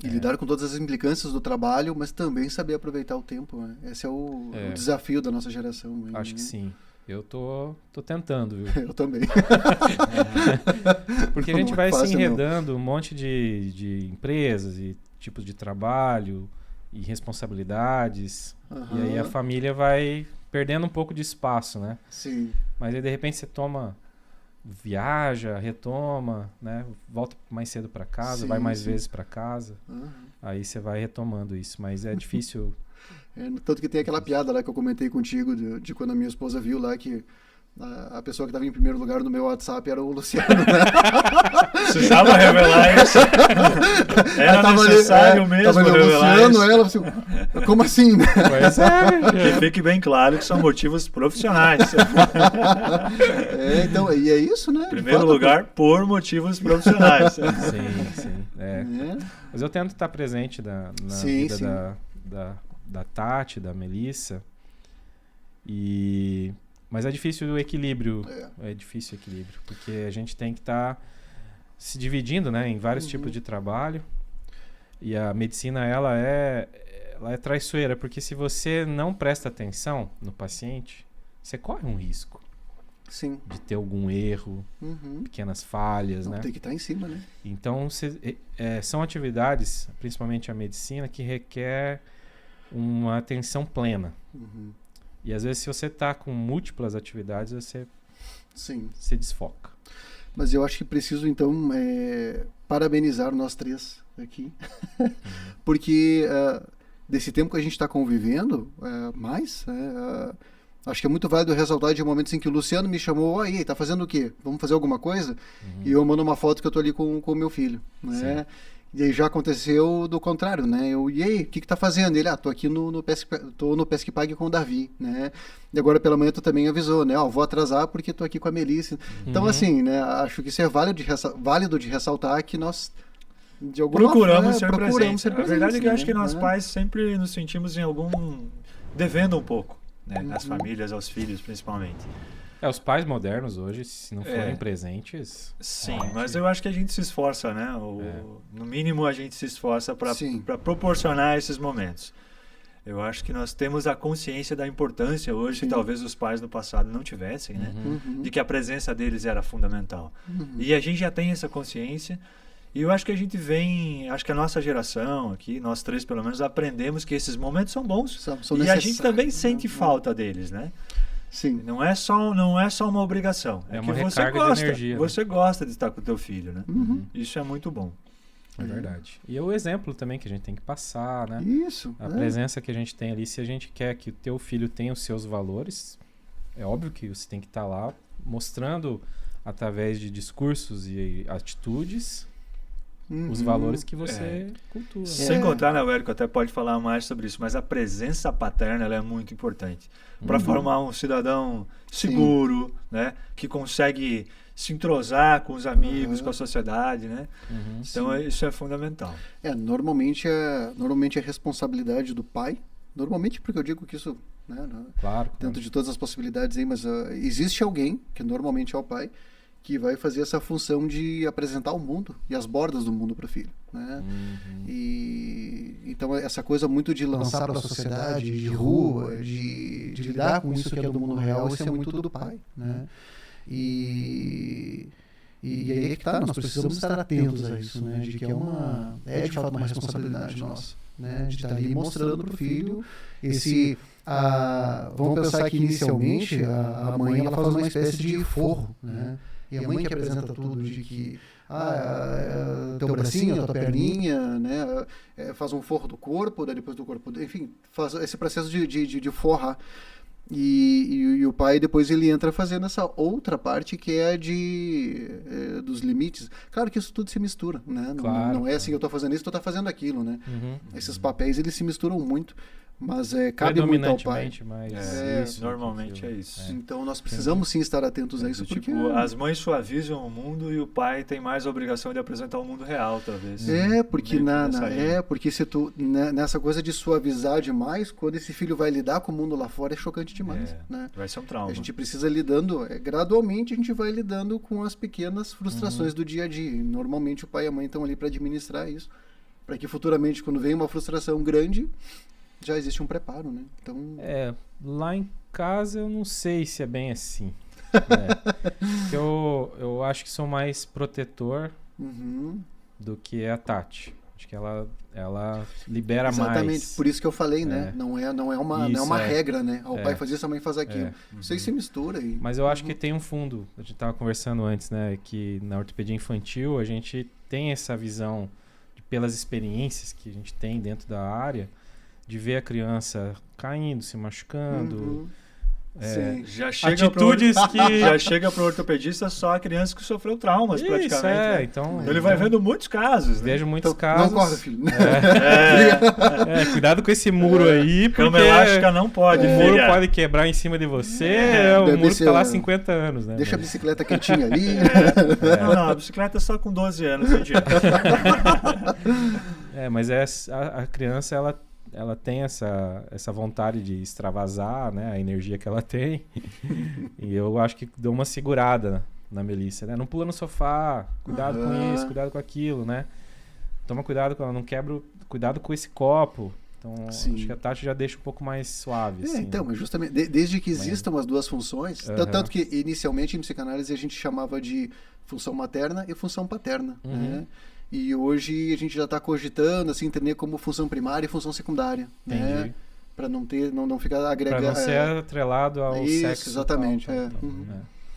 e lidar com todas as implicâncias do trabalho, mas também saber aproveitar o tempo, né? Esse é o desafio da nossa geração. Acho que sim. Eu tô tentando, viu? Eu também. Porque a gente vai se enredando um monte de empresas e tipos de trabalho e responsabilidades. E aí a família vai perdendo um pouco de espaço, né? Sim. Mas aí de repente você viaja, retoma, né? Volta mais cedo para casa, vai mais vezes para casa. Aí você vai retomando isso, mas é difícil. Tanto que tem aquela piada lá que eu comentei contigo de quando a minha esposa viu lá que a pessoa que estava em primeiro lugar no meu WhatsApp era o Luciano, né? Precisava revelar isso. Era necessário mesmo revelar Luciano, isso. ela assim, como assim, né? Pois é. Que fique bem claro que são motivos profissionais. Então, e é isso, né? Primeiro lugar, por motivos profissionais. Sim. Mas eu tento estar presente na vida da Tati, da Melissa. Mas é difícil o equilíbrio. É difícil o equilíbrio. Porque a gente tem que estar se dividindo, né, em vários tipos de trabalho. E a medicina, ela é traiçoeira. Porque se você não presta atenção no paciente, você corre um risco. Sim. De ter algum erro, pequenas falhas, né? Tem que estar em cima, né? Então, são atividades, principalmente a medicina, que requer uma atenção plena. E às vezes, se você está com múltiplas atividades, você se desfoca. Mas eu acho que preciso, então, parabenizar nós três aqui. Porque desse tempo que a gente está convivendo, acho que é muito válido ressaltar de momentos em que o Luciano me chamou, aí, tá fazendo o quê? Vamos fazer alguma coisa? E eu mando uma foto que eu tô ali com o meu filho, né? E aí já aconteceu do contrário, né? E aí, o que tá fazendo? Ele, tô aqui tô no Pesque Pague com o Davi, né? E agora pela manhã tu também avisou, né? Vou atrasar porque tô aqui com a Melissa. Então, assim, né? Acho que isso é válido de ressaltar que nós, de alguma procuramos ser forma, presentes. A verdade é que eu acho que né? nós pais sempre nos sentimos devendo um pouco, né? As famílias, aos filhos, principalmente. Os pais modernos hoje, se não forem presentes... Sim, mas eu acho que a gente se esforça, né? No mínimo, a gente se esforça para proporcionar esses momentos. Eu acho que nós temos a consciência da importância hoje, que talvez os pais no passado não tivessem, né? De que a presença deles era fundamental. E a gente já tem essa consciência. E eu acho que a gente acho que a nossa geração aqui, nós três pelo menos, aprendemos que esses momentos são bons. São e a gente também sente falta deles, né? Sim. Não é só uma obrigação. É que uma você recarga gosta. de energia. Você gosta de estar com o teu filho, né? Isso é muito bom. É verdade. E é o exemplo também que a gente tem que passar, né? Isso. A presença que a gente tem ali, se a gente quer que o teu filho tenha os seus valores, é óbvio que você tem que estar lá mostrando através de discursos e atitudes os valores que você cultua. Sem contar, né, o Érico até pode falar mais sobre isso, mas a presença paterna ela é muito importante para formar um cidadão seguro, né, que consegue se entrosar com os amigos, com a sociedade, né? Então isso é fundamental. Normalmente é responsabilidade do pai. Normalmente, porque eu digo que isso, né, claro. Dentro de todas as possibilidades aí, mas existe alguém, que normalmente é o pai, que vai fazer essa função de apresentar o mundo e as bordas do mundo para o filho, né? E então essa coisa muito de lançar para a sociedade, de rua, de lidar com isso que é do mundo real, isso é muito do pai, né? E aí é que nós precisamos estar atentos a isso, né? De que é de fato uma responsabilidade nossa, né? De estar ali mostrando para o filho vamos pensar que inicialmente a mãe ela faz uma espécie de forro, né? E a mãe que apresenta tudo de que teu bracinho, a tua perninha, né? Faz um forro do corpo, daí depois do corpo, enfim, faz esse processo de forrar. E o pai depois ele entra fazendo essa outra parte que é dos limites. Claro que isso tudo se mistura, né? Claro, não é assim, eu estou fazendo isso, tu tá fazendo aquilo, né? Esses papéis eles se misturam muito, Mas cabe muito ao pai. Mas isso, normalmente é isso. Então nós precisamos sim estar atentos a isso, porque... Tipo, as mães suavizam o mundo e o pai tem mais a obrigação de apresentar o mundo real, talvez. Porque porque se tu nessa coisa de suavizar demais, quando esse filho vai lidar com o mundo lá fora é chocante demais, né? Vai ser um trauma. A gente precisa lidando, gradualmente a gente vai lidando com as pequenas frustrações do dia a dia. E normalmente o pai e a mãe estão ali para administrar isso, para que futuramente quando vem uma frustração grande já existe um preparo, né? Então... lá em casa eu não sei se é bem assim. Eu acho que sou mais protetor do que a Tati. Acho que ela libera mais. Exatamente, por isso que eu falei, né? Não é uma regra, né? O pai faz isso, a mãe faz aquilo. Isso aí se mistura. Mas eu acho que tem um fundo. A gente estava conversando antes, né? Que na ortopedia infantil a gente tem essa visão, pelas experiências que a gente tem dentro da área, de ver a criança caindo, se machucando. Já chega atitudes que... Já chega para o ortopedista só a criança que sofreu traumas, praticamente. Né? Então ele vai vendo muitos casos. Né? Vejo muitos casos. Não corre, filho. Cuidado com esse muro aí, porque cama elástica não pode. O muro pode quebrar em cima de você. O muro tá lá há 50 anos. Né? Deixa a bicicleta quietinha ali. Não, a bicicleta é só com 12 anos. Mas a criança, ela tem essa vontade de extravasar, né, a energia que ela tem. E eu acho que dou uma segurada na Melissa, né? Não pula no sofá, cuidado com isso, cuidado com aquilo, né? Toma cuidado com ela, não quebra, cuidado com esse copo. Então, acho que a Tati já deixa um pouco mais suave. Assim, então, mas justamente, desde que existam as duas funções, tanto que inicialmente em psicanálise a gente chamava de função materna e função paterna, né? E hoje a gente já está cogitando, assim, entender como função primária e função secundária, né? Para não ficar agregado. Para não ser atrelado ao sexo. Exatamente. Tal.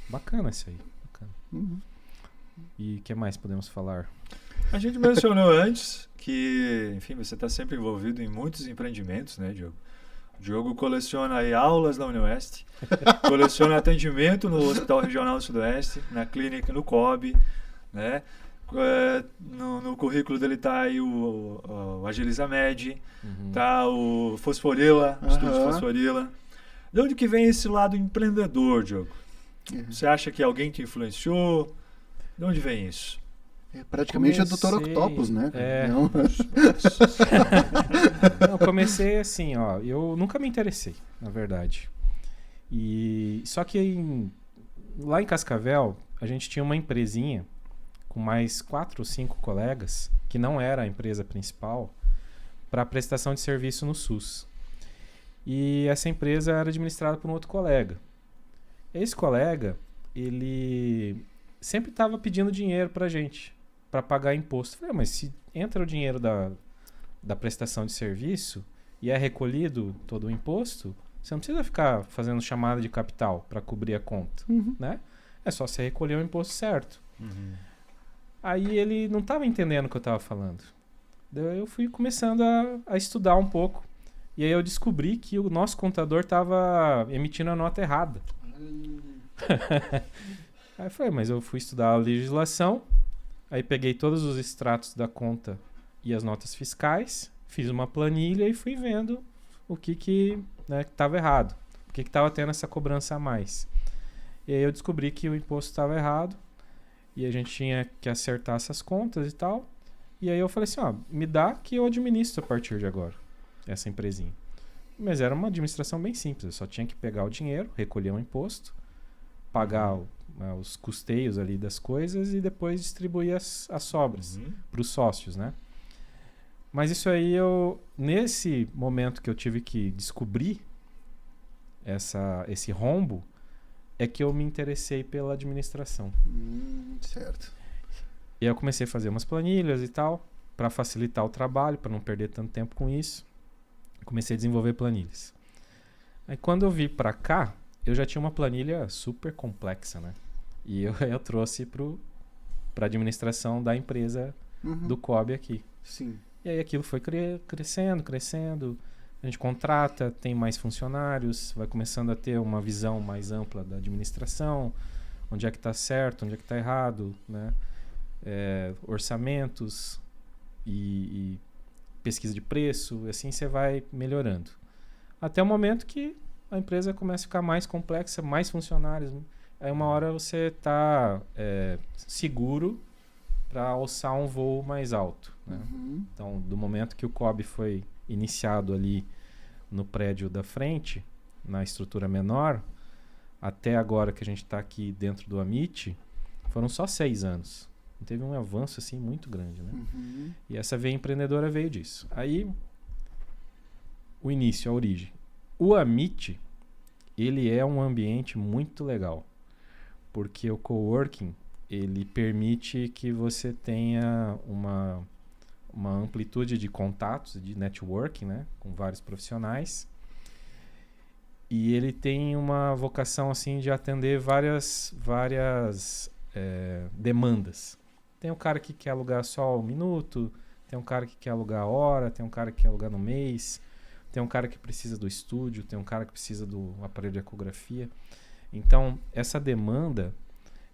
Bacana isso aí. Bacana. E o que mais podemos falar? A gente mencionou antes que, enfim, você está sempre envolvido em muitos empreendimentos, né, Diogo? O Diogo coleciona aí aulas na Unioeste, coleciona atendimento no Hospital Regional do Sudoeste, na clínica, no COB, né? No currículo dele tá aí o Agiliza Med, tá o Fosforila, o Estúdio Fosforila. De onde que vem esse lado empreendedor, Diogo? Você acha que alguém te influenciou? De onde vem isso? Praticamente o Dr. Octopus, né? Eu comecei assim, eu nunca me interessei, na verdade. Só que lá em Cascavel, a gente tinha uma empresinha com mais 4 ou 5 colegas, que não era a empresa principal, para prestação de serviço no SUS. E essa empresa era administrada por um outro colega. Esse colega, ele sempre estava pedindo dinheiro para a gente, para pagar imposto. Eu falei, mas se entra o dinheiro da prestação de serviço e é recolhido todo o imposto, você não precisa ficar fazendo chamada de capital para cobrir a conta, né? É só você recolher o imposto certo. Aí ele não estava entendendo o que eu estava falando. Daí eu fui começando a estudar um pouco. E aí eu descobri que o nosso contador estava emitindo a nota errada. Aí eu falei, mas eu fui estudar a legislação, aí peguei todos os extratos da conta e as notas fiscais, fiz uma planilha e fui vendo o que estava errado. Por que estava tendo essa cobrança a mais. E aí eu descobri que o imposto estava errado. E a gente tinha que acertar essas contas e tal. E aí eu falei assim, me dá que eu administro a partir de agora, essa empresinha. Mas era uma administração bem simples. Eu só tinha que pegar o dinheiro, recolher o imposto, pagar os custeios ali das coisas e depois distribuir as sobras para os sócios, né? Mas isso aí, nesse momento que eu tive que descobrir esse rombo, é que eu me interessei pela administração. Certo. E aí eu comecei a fazer umas planilhas e tal, para facilitar o trabalho, para não perder tanto tempo com isso. Comecei a desenvolver planilhas. Aí quando eu vim para cá, eu já tinha uma planilha super complexa, né? E eu trouxe para a administração da empresa do COB aqui. Sim. E aí aquilo foi crescendo. A gente contrata, tem mais funcionários, vai começando a ter uma visão mais ampla da administração, onde é que está certo, onde é que está errado, né? Orçamentos e pesquisa de preço, assim você vai melhorando. Até o momento que a empresa começa a ficar mais complexa, mais funcionários. Aí uma hora você está seguro para alçar um voo mais alto. Né? Então, do momento que o COB foi iniciado ali no prédio da frente, na estrutura menor, até agora que a gente está aqui dentro do Amit, foram só 6 anos. Teve um avanço assim muito grande. Né? E essa veia empreendedora veio disso. Aí, o início, a origem. O Amit, ele é um ambiente muito legal, porque o coworking, ele permite que você tenha uma amplitude de contatos, de networking, né, com vários profissionais, e ele tem uma vocação assim de atender várias demandas. Tem um cara que quer alugar só 1 minuto, tem um cara que quer alugar a hora, tem um cara que quer alugar no mês, tem um cara que precisa do estúdio, tem um cara que precisa do aparelho de ecografia. Então, essa demanda,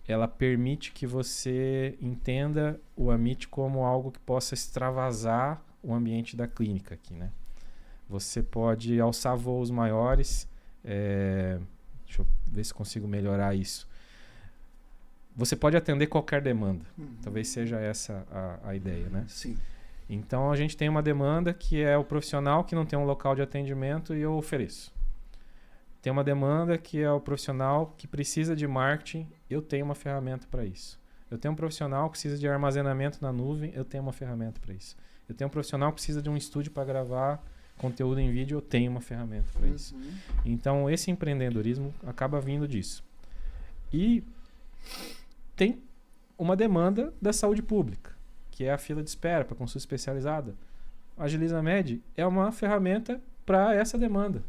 ela permite que você entenda o Amit como algo que possa extravasar o ambiente da clínica aqui, né? Você pode alçar voos maiores. Deixa eu ver se consigo melhorar isso. Você pode atender qualquer demanda. Talvez seja essa a ideia, né? Sim. Então, a gente tem uma demanda que é o profissional que não tem um local de atendimento e eu ofereço. Tem uma demanda que é o profissional que precisa de marketing, eu tenho uma ferramenta para isso. Eu tenho um profissional que precisa de armazenamento na nuvem, eu tenho uma ferramenta para isso. Eu tenho um profissional que precisa de um estúdio para gravar conteúdo em vídeo, eu tenho uma ferramenta para isso. Então, esse empreendedorismo acaba vindo disso. E tem uma demanda da saúde pública, que é a fila de espera para consulta especializada. A AgilizaMed é uma ferramenta para essa demanda.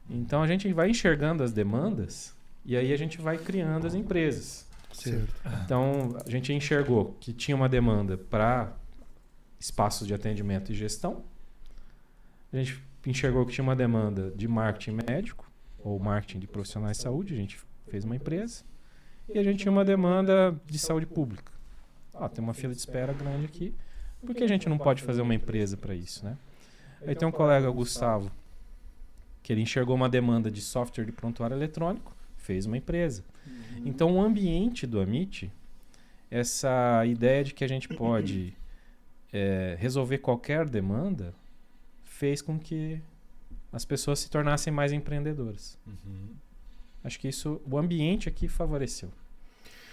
Então a gente vai enxergando as demandas e aí a gente vai criando as empresas. Certo. Então a gente enxergou que tinha uma demanda para espaços de atendimento e gestão. A gente enxergou que tinha uma demanda de marketing médico ou marketing de profissionais de saúde. A gente fez uma empresa. E a gente tinha uma demanda de saúde pública. Tem uma fila de espera grande aqui. Por que a gente não pode fazer uma empresa para isso, né? Aí tem um colega, o Gustavo, que ele enxergou uma demanda de software de prontuário eletrônico, fez uma empresa. Então, o ambiente do Amit, essa ideia de que a gente pode resolver qualquer demanda, fez com que as pessoas se tornassem mais empreendedoras. Acho que isso, o ambiente aqui favoreceu.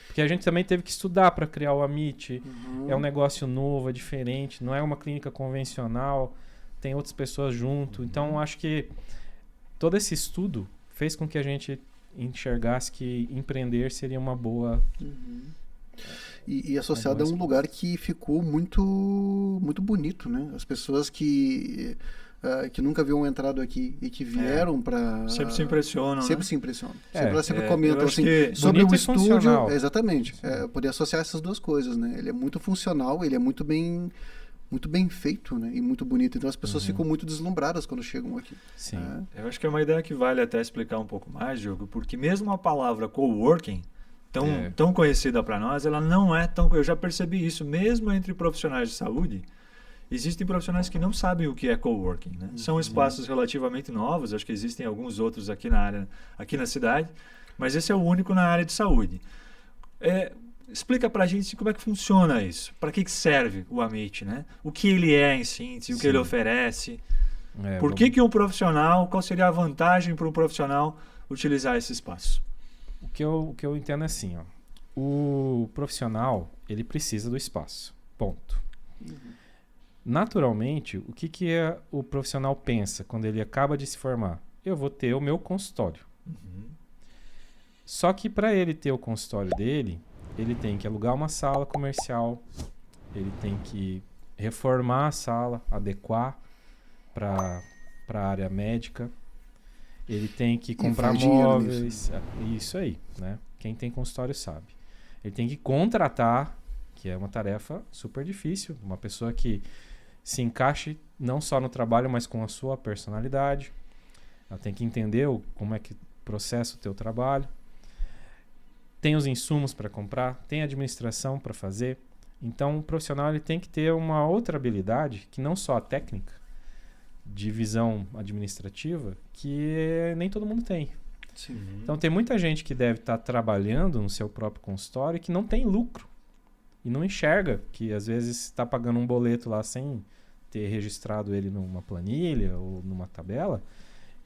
Porque a gente também teve que estudar para criar o Amit. É um negócio novo, é diferente, não é uma clínica convencional, tem outras pessoas junto. Então, acho que todo esse estudo fez com que a gente enxergasse que empreender seria uma boa... E associado a um lugar que ficou muito, muito bonito, né? As pessoas que nunca haviam entrado aqui e que vieram para... Sempre se impressionam, Sempre né? se impressionam. Sempre comentam assim, que sobre o estúdio. Funcional. Exatamente. Poder associar essas duas coisas, né? Ele é muito funcional, ele é muito bem feito, né? E muito bonito. Então as pessoas ficam muito deslumbradas quando chegam aqui. Sim. Eu acho que é uma ideia que vale até explicar um pouco mais, Diogo, porque mesmo a palavra coworking, tão conhecida para nós, ela não é tão... Eu já percebi isso, mesmo entre profissionais de saúde, existem profissionais que não sabem o que é coworking, né? São espaços relativamente novos, acho que existem alguns outros aqui na área, aqui na cidade, mas esse é o único na área de saúde. Explica pra gente como é que funciona isso, para que serve o Amit, né? O que ele é em síntese, o que ele oferece, por que um profissional, qual seria a vantagem para um profissional utilizar esse espaço? O que eu entendo é assim, ó. O profissional, ele precisa do espaço, ponto. Naturalmente, o que o profissional pensa quando ele acaba de se formar? Eu vou ter o meu consultório. Só que para ele ter o consultório dele, ele tem que alugar uma sala comercial, ele tem que reformar a sala, adequar para a área médica, ele tem que comprar móveis, isso aí, né? Quem tem consultório sabe. Ele tem que contratar, que é uma tarefa super difícil, uma pessoa que se encaixe não só no trabalho, mas com a sua personalidade. Ela tem que entender como é que processa o teu trabalho. Tem os insumos para comprar, tem a administração para fazer. Então, o profissional ele tem que ter uma outra habilidade, que não só a técnica, de visão administrativa que nem todo mundo tem. Sim. Então tem muita gente que deve estar trabalhando no seu próprio consultório e que não tem lucro e não enxerga que às vezes está pagando um boleto lá sem ter registrado ele numa planilha ou numa tabela,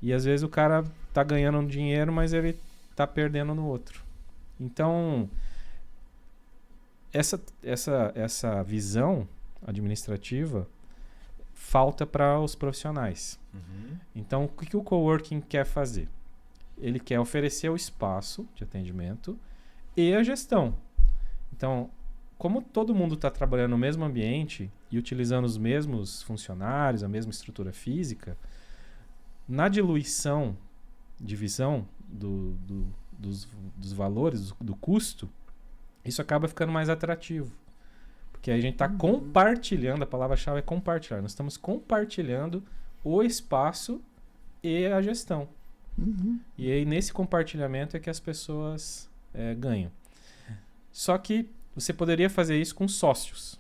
e às vezes o cara está ganhando dinheiro, mas ele está perdendo no outro. Então essa visão administrativa falta para os profissionais. Então o que o coworking quer fazer? Ele quer oferecer o espaço de atendimento e a gestão. Então, como todo mundo está trabalhando no mesmo ambiente e utilizando os mesmos funcionários, a mesma estrutura física, na divisão dos valores, do custo, isso acaba ficando mais atrativo. Porque aí a gente está compartilhando, a palavra-chave é compartilhar. Nós estamos compartilhando o espaço e a gestão. E aí nesse compartilhamento é que as pessoas ganham. Só que você poderia fazer isso com sócios.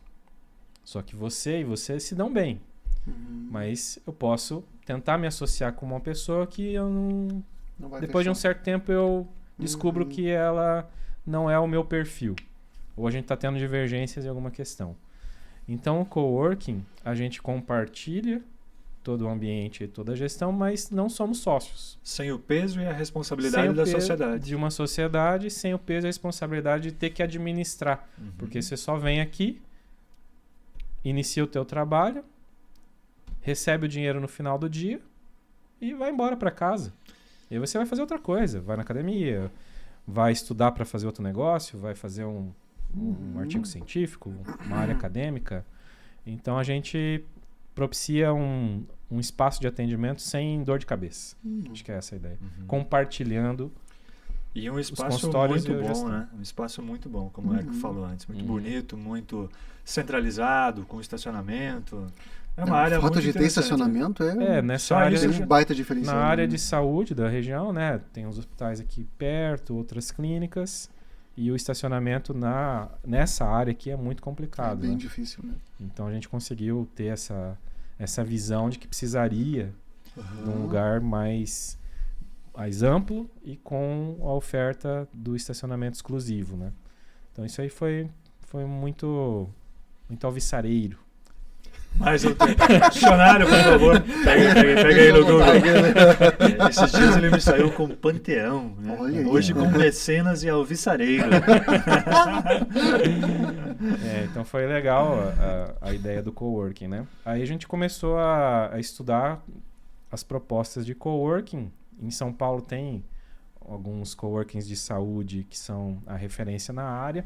Só que você e você se dão bem. Mas eu posso tentar me associar com uma pessoa que eu não depois de um certo tempo eu descubro que ela não é o meu perfil. Ou a gente está tendo divergências em alguma questão. Então o coworking, a gente compartilha todo o ambiente e toda a gestão, mas não somos sócios. Sem o peso e a responsabilidade da sociedade. De uma sociedade, sem o peso e a responsabilidade de ter que administrar. Porque você só vem aqui, inicia o teu trabalho, recebe o dinheiro no final do dia e vai embora para casa. E aí você vai fazer outra coisa, vai na academia, vai estudar para fazer outro negócio, vai fazer um artigo científico, uma área acadêmica. Então a gente propicia um espaço de atendimento sem dor de cabeça. Acho que é essa a ideia. Compartilhando. E um espaço muito bom, né? Um espaço muito bom, como o Érico falou antes. Muito bonito, muito centralizado, com estacionamento. É uma área muito interessante. O fato de ter estacionamento nessa área tem um baita diferencial. Na área de saúde da região, né? Tem os hospitais aqui perto, outras clínicas. E o estacionamento nessa área aqui é muito complicado. É bem difícil, né? Então a gente conseguiu ter essa visão de que precisaria de um lugar mais amplo e com a oferta do estacionamento exclusivo, né? Então isso aí foi muito alvissareiro. Mais um dicionário, por favor. Pega aí no Google. Esses dias ele me saiu com Panteão, né? Hoje com Mecenas e Alvissareiro. Então foi legal a ideia do coworking, né? Aí a gente começou a estudar as propostas de coworking. Em São Paulo tem alguns coworkings de saúde que são a referência na área.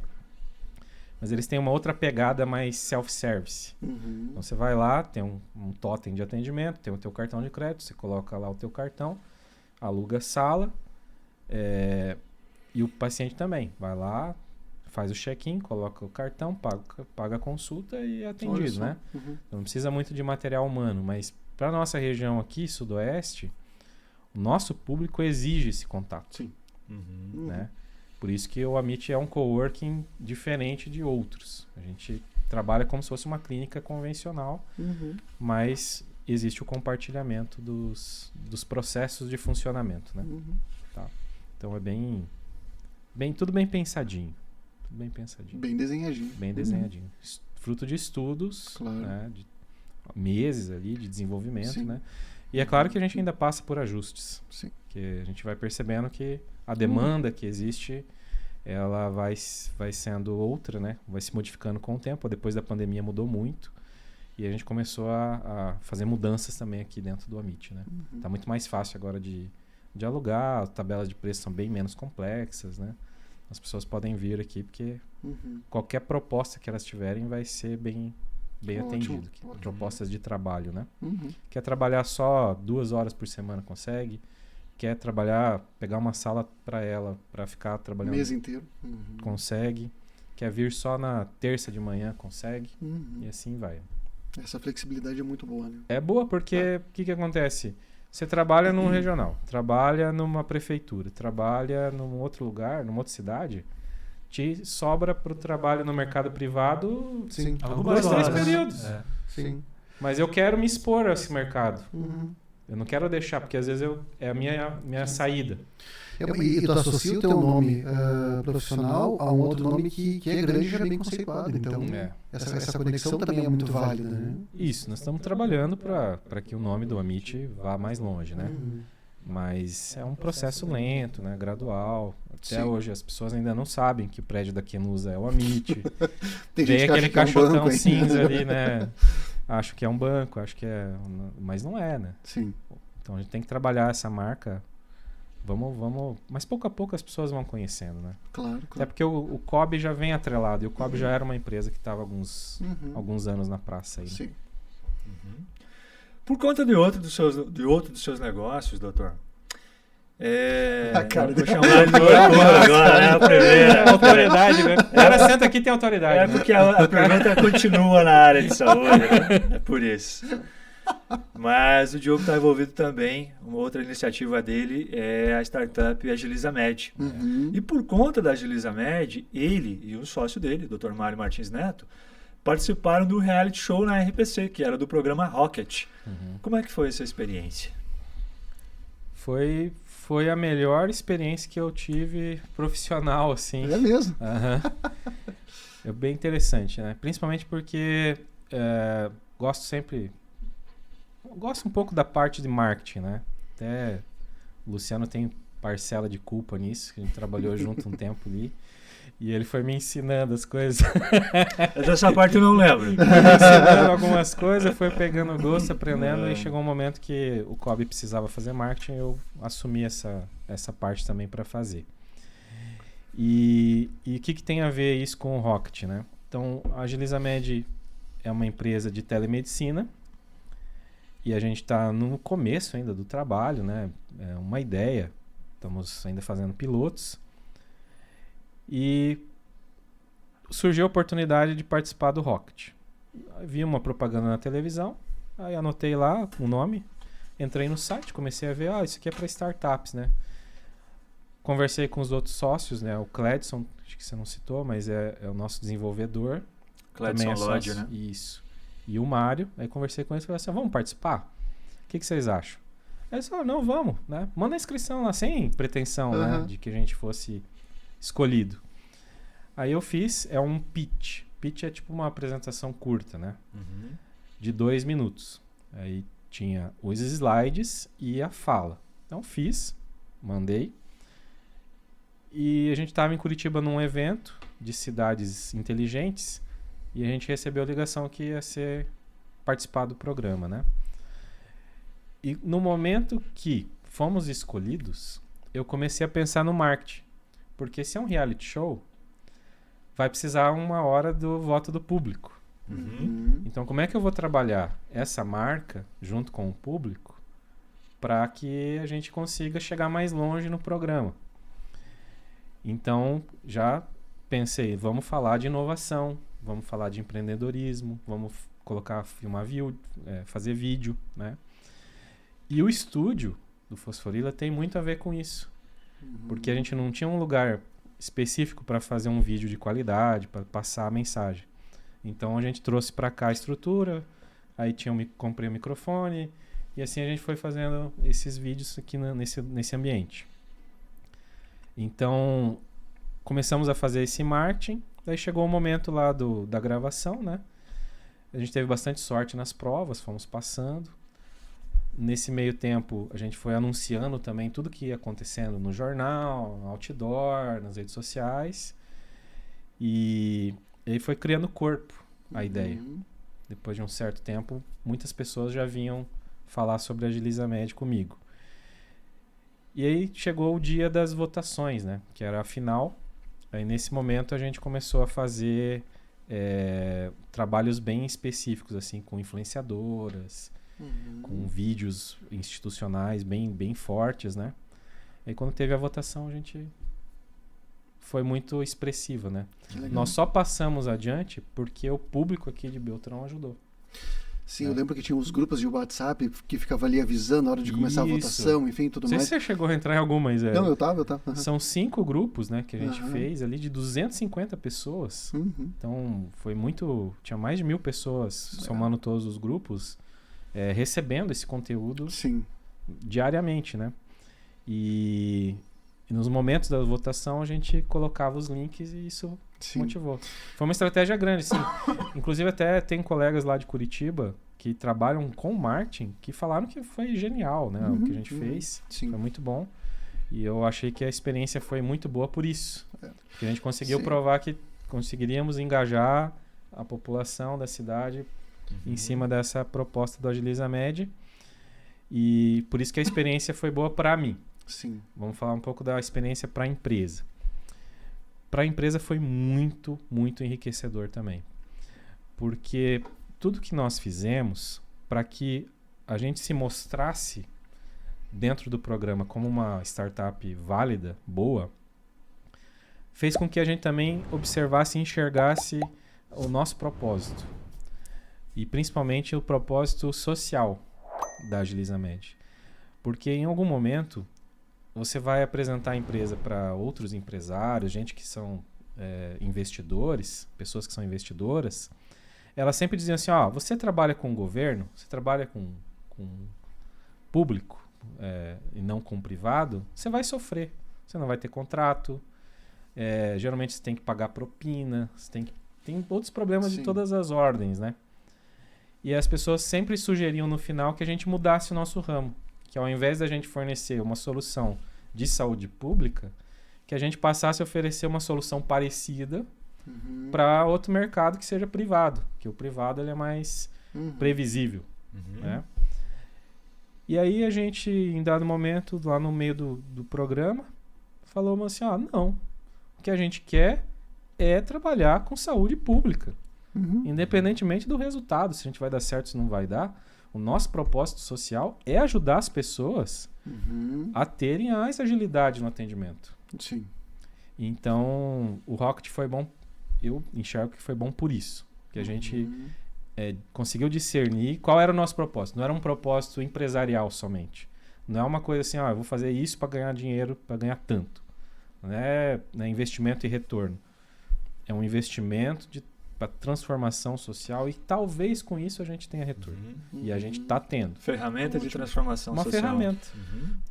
Mas eles têm uma outra pegada mais self-service. Então você vai lá, tem um totem de atendimento, tem o teu cartão de crédito, você coloca lá o teu cartão, aluga a sala, e o paciente também vai lá, faz o check-in, coloca o cartão, paga a consulta e é atendido, né? Então não precisa muito de material humano, mas para a nossa região aqui, sudoeste, o nosso público exige esse contato. Sim. Né? Por isso que o Amit é um coworking diferente de outros. A gente trabalha como se fosse uma clínica convencional, mas existe o compartilhamento dos processos de funcionamento, né? Tá. Então é tudo bem pensadinho. Tudo bem pensadinho. Bem desenhadinho. Bem desenhadinho. Fruto de estudos, né? De meses ali de desenvolvimento, né? E é claro que a gente ainda passa por ajustes. Sim. Que a gente vai percebendo que a demanda que existe, ela vai sendo outra, né? Vai se modificando com o tempo. Depois da pandemia mudou muito. E a gente começou a fazer mudanças também aqui dentro do Amit, né? Tá muito mais fácil agora de alugar. As tabelas de preço são bem menos complexas, né? As pessoas podem vir aqui porque qualquer proposta que elas tiverem vai ser bem atendido. Propostas de trabalho, né? Quer trabalhar só 2 horas por semana, consegue. Quer trabalhar, pegar uma sala para ela, para ficar trabalhando o mês inteiro, consegue. Quer vir só na terça de manhã, consegue. E assim vai. Essa flexibilidade é muito boa, né? É boa porque o que acontece? Você trabalha num regional, trabalha numa prefeitura, trabalha num outro lugar, numa outra cidade, te sobra para o trabalho no mercado privado 2, 3 períodos. Sim. Mas eu quero me expor a esse mercado. Eu não quero deixar, porque às vezes é a minha saída. E tu associa o teu nome profissional a um outro nome que é grande e já bem conceituado. Então, essa conexão também é muito válida, né? Isso, nós estamos trabalhando para que o nome do Amit vá mais longe, né? Mas é um processo lento, né? Gradual. Até hoje as pessoas ainda não sabem que o prédio da Kenusa é o Amit. Tem aquele caixotão cinza ali, né? Acho que é um banco, mas não é, né? Sim. Então a gente tem que trabalhar essa marca. Vamos, mas pouco a pouco as pessoas vão conhecendo, né? Claro. Até porque o COB já vem atrelado, e o COB já era uma empresa que estava alguns anos na praça aí. Né? Sim. Por conta de outro dos seus negócios, doutor. Vou chamar de doutor agora, né? A primeira. Autoridade, né? O cara senta aqui e tem autoridade. É porque a pergunta continua na área de saúde, né? É por isso. Mas o Diogo está envolvido também. Uma outra iniciativa dele é a startup AgilizaMed. E por conta da AgilizaMed, ele e o sócio dele, o Dr. Mário Martins Neto, participaram do reality show na RPC, que era do programa Rocket. Como é que foi essa experiência? Foi a melhor experiência que eu tive profissional, assim. É mesmo? É bem interessante, né? Principalmente porque gosto um pouco da parte de marketing, né? Até o Luciano tem parcela de culpa nisso, que a gente trabalhou junto um tempo ali. E ele foi me ensinando as coisas. Essa parte eu não lembro. Foi me ensinando algumas coisas, foi pegando gosto, aprendendo, e chegou um momento que o COB precisava fazer marketing, eu assumi essa parte também para fazer. E o que tem a ver isso com o Rocket, né? Então, a AgilizaMed é uma empresa de telemedicina, e a gente está no começo ainda do trabalho, né? É uma ideia, estamos ainda fazendo pilotos. E surgiu a oportunidade de participar do Rocket. Vi uma propaganda na televisão, aí anotei lá o nome, entrei no site, comecei a ver, isso aqui é para startups, né? Conversei com os outros sócios, né? O Cledson, acho que você não citou, mas é o nosso desenvolvedor. Cledson Lodge, né? Isso. E o Mário, aí conversei com eles e falei assim, vamos participar? O que vocês acham? Aí eles falaram, não, vamos, né? Manda a inscrição lá, sem pretensão, né? De que a gente fosse escolhido. Aí eu fiz, é um pitch. Pitch é tipo uma apresentação curta, né? De 2 minutos. Aí tinha os slides e a fala. Então fiz, mandei. E a gente estava em Curitiba num evento de cidades inteligentes e a gente recebeu a ligação que ia participar do programa, né? E no momento que fomos escolhidos, eu comecei a pensar no marketing. Porque se é um reality show, vai precisar 1 hora do voto do público. Então, como é que eu vou trabalhar essa marca junto com o público para que a gente consiga chegar mais longe no programa? Então, já pensei, vamos falar de inovação, vamos falar de empreendedorismo, vamos filmar vídeo, fazer vídeo, né? E o estúdio do Fosforila tem muito a ver com isso. Porque a gente não tinha um lugar específico para fazer um vídeo de qualidade, para passar a mensagem. Então a gente trouxe para cá a estrutura, aí comprei o microfone, e assim a gente foi fazendo esses vídeos aqui nesse ambiente. Então começamos a fazer esse marketing, daí chegou o momento lá da gravação, né? A gente teve bastante sorte nas provas, fomos passando. Nesse meio tempo, a gente foi anunciando também tudo que ia acontecendo no jornal, no outdoor, nas redes sociais. E aí foi criando corpo a ideia. Depois de um certo tempo, muitas pessoas já vinham falar sobre a AgilizaMed comigo. E aí chegou o dia das votações, né? Que era a final. Aí nesse momento a gente começou a fazer trabalhos bem específicos, assim, com influenciadoras, com vídeos institucionais bem fortes, né? E quando teve a votação, a gente foi muito expressiva, né? Nós só passamos adiante porque o público aqui de Beltrão ajudou. Sim, eu lembro que tinha uns grupos de WhatsApp que ficava ali avisando a hora de começar a votação, enfim, tudo mais. Não sei se você chegou a entrar em alguma, mas Não, eu tava. Uhum. São 5 grupos, né, que a gente fez ali de 250 pessoas. Então, foi muito... Tinha mais de 1.000 pessoas, somando todos os grupos, recebendo esse conteúdo diariamente, né? E nos momentos da votação, a gente colocava os links e isso motivou. Foi uma estratégia grande, sim. Inclusive, até tem colegas lá de Curitiba que trabalham com marketing que falaram que foi genial, né? O que a gente fez foi muito bom. E eu achei que a experiência foi muito boa por isso. Porque a gente conseguiu provar que conseguiríamos engajar a população da cidade em cima dessa proposta do Agiliza Med. E por isso que a experiência foi boa para mim. Sim. Vamos falar um pouco da experiência para a empresa. Para a empresa foi muito, muito enriquecedor também. Porque tudo que nós fizemos para que a gente se mostrasse dentro do programa como uma startup válida, boa, fez com que a gente também observasse e enxergasse o nosso propósito. E principalmente o propósito social da Agiliza Med. Porque em algum momento você vai apresentar a empresa para outros empresários, gente que são investidores, pessoas que são investidoras, elas sempre diziam assim, você trabalha com o governo, você trabalha com público e não com privado, você vai sofrer, você não vai ter contrato, geralmente você tem que pagar propina, tem outros problemas de todas as ordens, né? E as pessoas sempre sugeriam no final que a gente mudasse o nosso ramo, que ao invés da gente fornecer uma solução de saúde pública, que a gente passasse a oferecer uma solução parecida para outro mercado que seja privado, que o privado ele é mais previsível, né? E aí a gente, em dado momento, lá no meio do programa, falou assim, não, o que a gente quer é trabalhar com saúde pública, independentemente do resultado, se a gente vai dar certo, se não vai dar. O nosso propósito social é ajudar as pessoas a terem mais agilidade no atendimento. Sim. Então, o Rocket foi bom, eu enxergo que foi bom por isso, que a gente conseguiu discernir qual era o nosso propósito. Não era um propósito empresarial somente. Não é uma coisa assim, eu vou fazer isso para ganhar dinheiro, para ganhar tanto. Não é investimento e retorno. É um investimento para transformação social e talvez com isso a gente tenha retorno. E a gente está tendo. Ferramenta de transformação social. Uma ferramenta.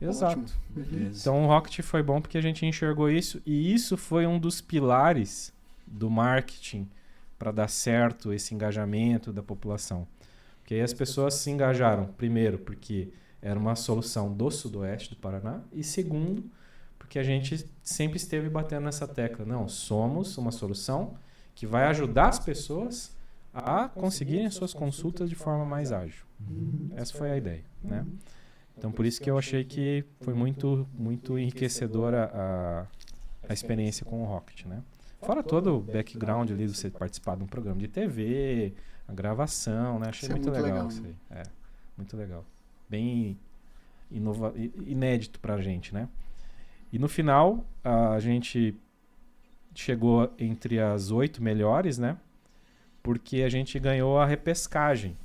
Exato. Então o Rocket foi bom porque a gente enxergou isso e isso foi um dos pilares do marketing para dar certo esse engajamento da população. Porque aí as pessoas se engajaram, primeiro, porque era uma solução do Sudoeste do Paraná e segundo, porque a gente sempre esteve batendo nessa tecla. Não, somos uma solução que vai ajudar as pessoas a conseguirem suas consultas de forma mais ágil. Essa foi a ideia, né? Então, por isso que eu achei que foi muito, muito enriquecedora a experiência com o Rocket, né? Fora todo o background ali de você participar de um programa de TV, a gravação, né? Achei muito legal isso aí. Muito legal. Bem inédito pra gente, né? E no final, a gente chegou entre as 8 melhores, né? Porque a gente ganhou a repescagem,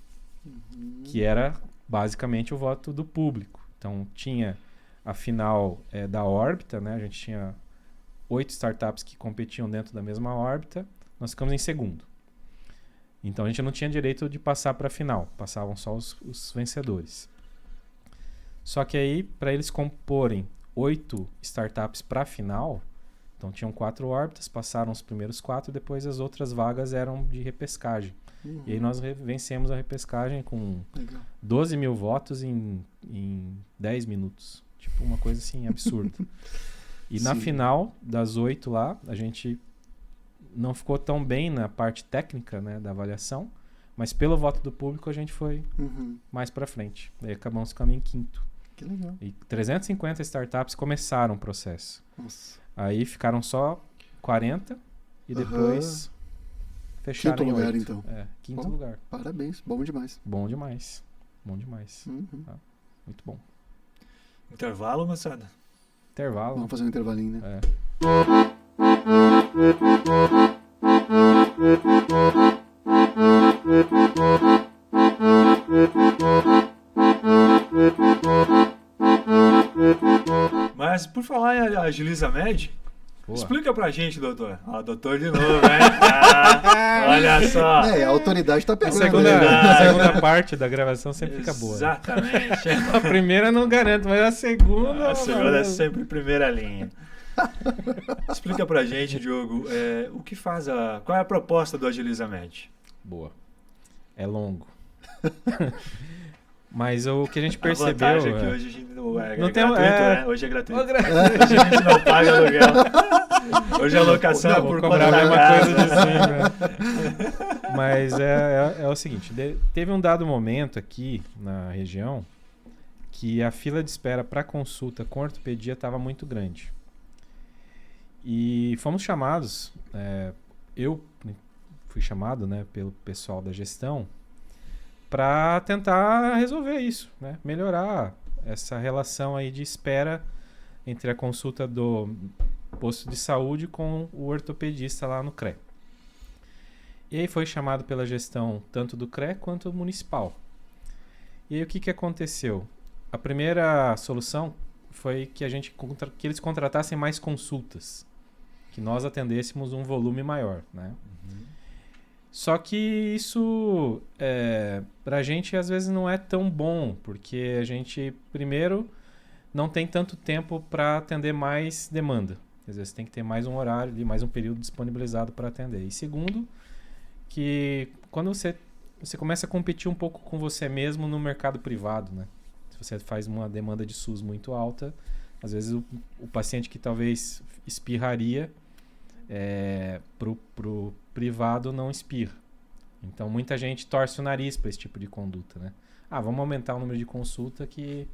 que era basicamente o voto do público. Então, tinha a final da órbita, né? A gente tinha 8 startups que competiam dentro da mesma órbita. Nós ficamos em segundo. Então, a gente não tinha direito de passar para a final. Passavam só os vencedores. Só que aí, para eles comporem 8 startups para a final, então tinham 4 órbitas, passaram os primeiros 4 e depois as outras vagas eram de repescagem. E aí nós vencemos a repescagem com 12 mil votos em 10 minutos. Tipo uma coisa assim absurda. E na final das 8 lá, a gente não ficou tão bem na parte técnica, né, da avaliação, mas pelo voto do público a gente foi mais para frente. Aí acabamos ficando em quinto. Que legal. E 350 startups começaram o processo. Nossa. Aí ficaram só 40 e depois fecharam quinto lugar, 8. então. Quinto lugar. Parabéns, bom demais. Bom demais. Tá? Muito bom. Intervalo, moçada? Intervalo. Vamos fazer um intervalinho, né? por falar em Agiliza Med, Boa. explica pra gente, doutor. Ó, doutor de novo, hein? Olha só. A autoridade tá A pegando. segunda parte da gravação sempre fica boa. Né? Exatamente. A primeira não garanto, mas a segunda... A segunda é sempre primeira linha. Explica pra gente, Diogo, o que faz qual é a proposta do Agiliza Med? Boa. É longo. Mas o que a gente percebeu... A vantagem é que hoje a gente não é não gratuito, tem, né? Hoje é gratuito. Hoje a gente não paga aluguel. Hoje a locação é por conta da casa. Coisa de cima. Mas é o seguinte, teve um dado momento aqui na região que a fila de espera para consulta com ortopedia estava muito grande. E fomos chamados, eu fui chamado, né, pelo pessoal da gestão para tentar resolver isso, né, melhorar essa relação aí de espera entre a consulta do posto de saúde com o ortopedista lá no CRE. E aí foi chamado pela gestão tanto do CRE quanto do municipal. E aí o que aconteceu? A primeira solução foi que que eles contratassem mais consultas, que nós atendêssemos um volume maior, né? Só que isso pra gente às vezes não é tão bom, porque a gente primeiro não tem tanto tempo para atender mais demanda. Às vezes tem que ter mais um horário, mais um período disponibilizado para atender. E segundo, que quando você começa a competir um pouco com você mesmo no mercado privado, né? Se você faz uma demanda de SUS muito alta, às vezes o paciente que talvez espirraria pro privado não espirra. Então muita gente torce o nariz para esse tipo de conduta, né? Vamos aumentar o número de consulta que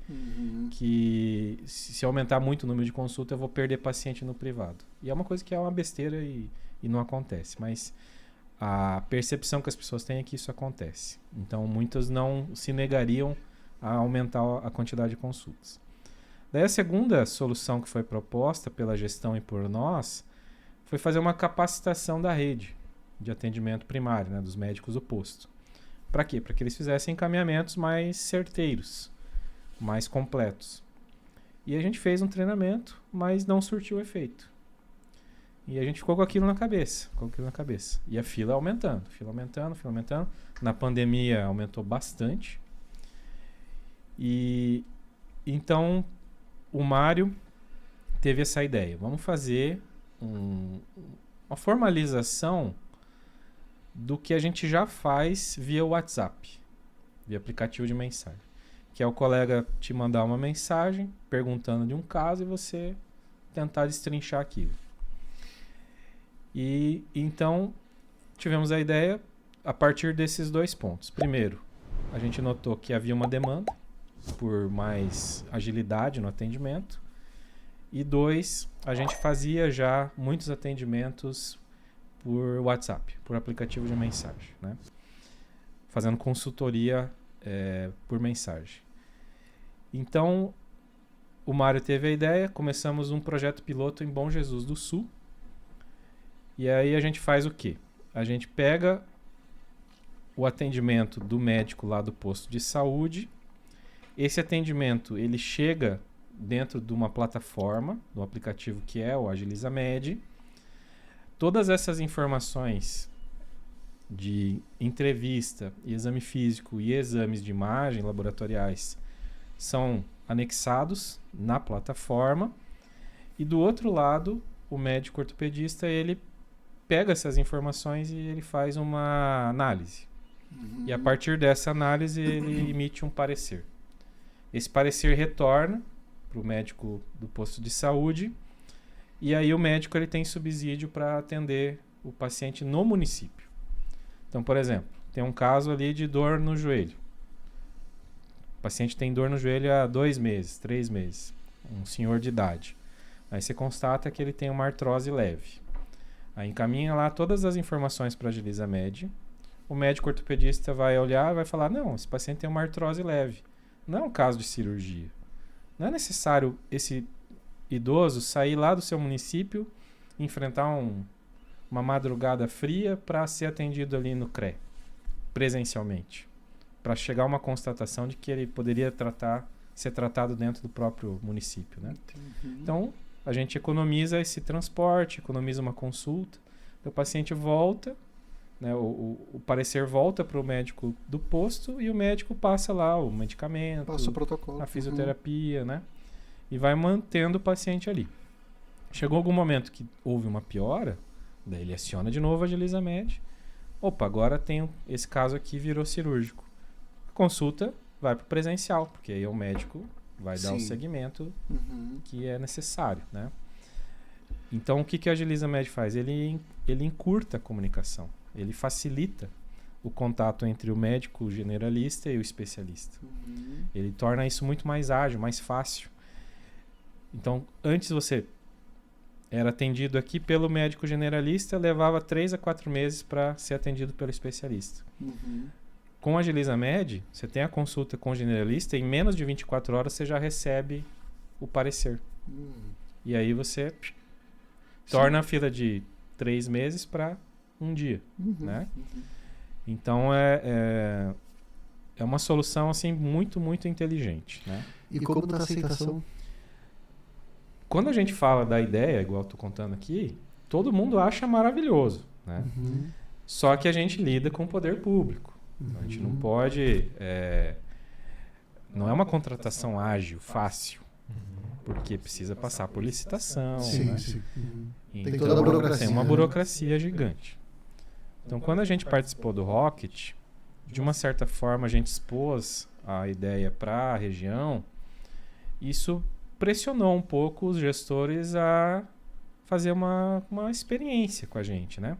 se aumentar muito o número de consulta eu vou perder paciente no privado. E é uma coisa que é uma besteira e não acontece, mas a percepção que as pessoas têm é que isso acontece. Então muitas não se negariam a aumentar a quantidade de consultas. Daí a segunda solução que foi proposta pela gestão e por nós foi fazer uma capacitação da rede de atendimento primário, né, dos médicos do posto. Para quê? Para que eles fizessem encaminhamentos mais certeiros, mais completos. E a gente fez um treinamento, mas não surtiu efeito. E a gente ficou com aquilo na cabeça. E a fila aumentando. Na pandemia aumentou bastante. E então o Mário teve essa ideia. Vamos fazer uma formalização do que a gente já faz via WhatsApp, via aplicativo de mensagem. Que é o colega te mandar uma mensagem perguntando de um caso e você tentar destrinchar aquilo. E então tivemos a ideia a partir desses dois pontos. Primeiro, a gente notou que havia uma demanda por mais agilidade no atendimento. E dois, a gente fazia já muitos atendimentos por WhatsApp, por aplicativo de mensagem, né? Fazendo consultoria por mensagem. Então, o Mário teve a ideia, começamos um projeto piloto em Bom Jesus do Sul. E aí a gente faz o quê? A gente pega o atendimento do médico lá do posto de saúde. Esse atendimento, ele chega dentro de uma plataforma, do aplicativo que é o Agiliza Med. Todas essas informações de entrevista, exame físico e exames de imagem laboratoriais são anexados na plataforma. E do outro lado, o médico ortopedista, ele pega essas informações e ele faz uma análise. E a partir dessa análise, ele emite um parecer. Esse parecer retorna para o médico do posto de saúde. E aí o médico ele tem subsídio para atender o paciente no município. Então, por exemplo, tem um caso ali de dor no joelho. O paciente tem dor no joelho há 2 meses, 3 meses. Um senhor de idade. Aí você constata que ele tem uma artrose leve. Aí encaminha lá todas as informações para a Agiliza Med. O médico ortopedista vai olhar e vai falar, não, esse paciente tem uma artrose leve. Não é um caso de cirurgia. Não é necessário esse idoso sair lá do seu município, enfrentar uma madrugada fria para ser atendido ali no CRE, presencialmente. Para chegar a uma constatação de que ele poderia tratar ser tratado dentro do próprio município, né? Uhum. Então, a gente economiza esse transporte, economiza uma consulta, o paciente volta, né, o parecer volta para o médico do posto e o médico passa lá o medicamento, Passa o protocolo. a fisioterapia, né? E vai mantendo o paciente ali. Chegou algum momento que houve uma piora, daí ele aciona de novo a Agiliza-Med. Opa, agora tem esse caso aqui, virou cirúrgico. A consulta vai para o presencial, porque aí o médico vai dar o segmento que é necessário, né? Então, o que a Agiliza-Med faz? Ele encurta a comunicação. Ele facilita o contato entre o médico generalista e o especialista. Ele torna isso muito mais ágil, mais fácil. Então, antes você era atendido aqui pelo médico generalista, levava 3 a 4 meses para ser atendido pelo especialista. Com a Agiliza-Med, você tem a consulta com o generalista e em menos de 24 horas você já recebe o parecer. E aí você torna a fila de 3 meses para 1 dia, né? Então é uma solução assim muito, muito inteligente, né? E como está a aceitação? Quando a gente fala da ideia, igual eu tô contando aqui, todo mundo acha maravilhoso, né? Só que a gente lida com o poder público. A gente não pode... não é uma contratação ágil, fácil, porque precisa passar por licitação, né? Então, tem toda a burocracia. Tem uma burocracia gigante. Então, quando a gente participou do Rocket, de uma certa forma a gente expôs a ideia para a região, isso pressionou um pouco os gestores a fazer uma experiência com a gente, né?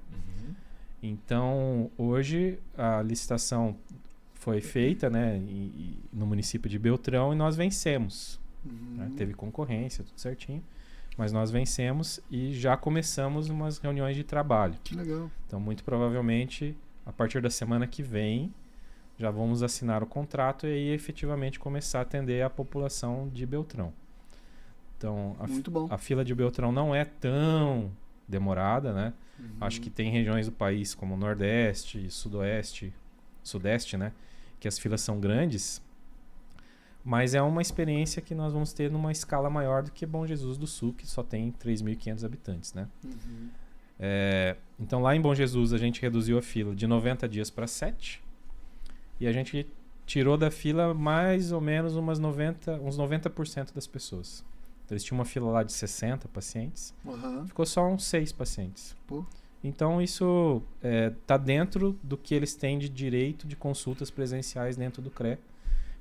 Então, hoje a licitação foi feita, né, no município de Beltrão e nós vencemos. Né? Teve concorrência, tudo certinho, mas nós vencemos e já começamos umas reuniões de trabalho. Que legal. Então, muito provavelmente, a partir da semana que vem, já vamos assinar o contrato e aí efetivamente começar a atender a população de Beltrão. Então, a fila de Beltrão não é tão demorada, né? Acho que tem regiões do país como Nordeste, Sudoeste, Sudeste, né? Que as filas são grandes, mas é uma experiência que nós vamos ter numa escala maior do que Bom Jesus do Sul, que só tem 3.500 habitantes, né? Então, lá em Bom Jesus, a gente reduziu a fila de 90 dias para 7 e a gente tirou da fila mais ou menos uns 90% das pessoas. Eles tinham uma fila lá de 60 pacientes, ficou só uns 6 pacientes. Então isso está dentro do que eles têm de direito de consultas presenciais dentro do CRE.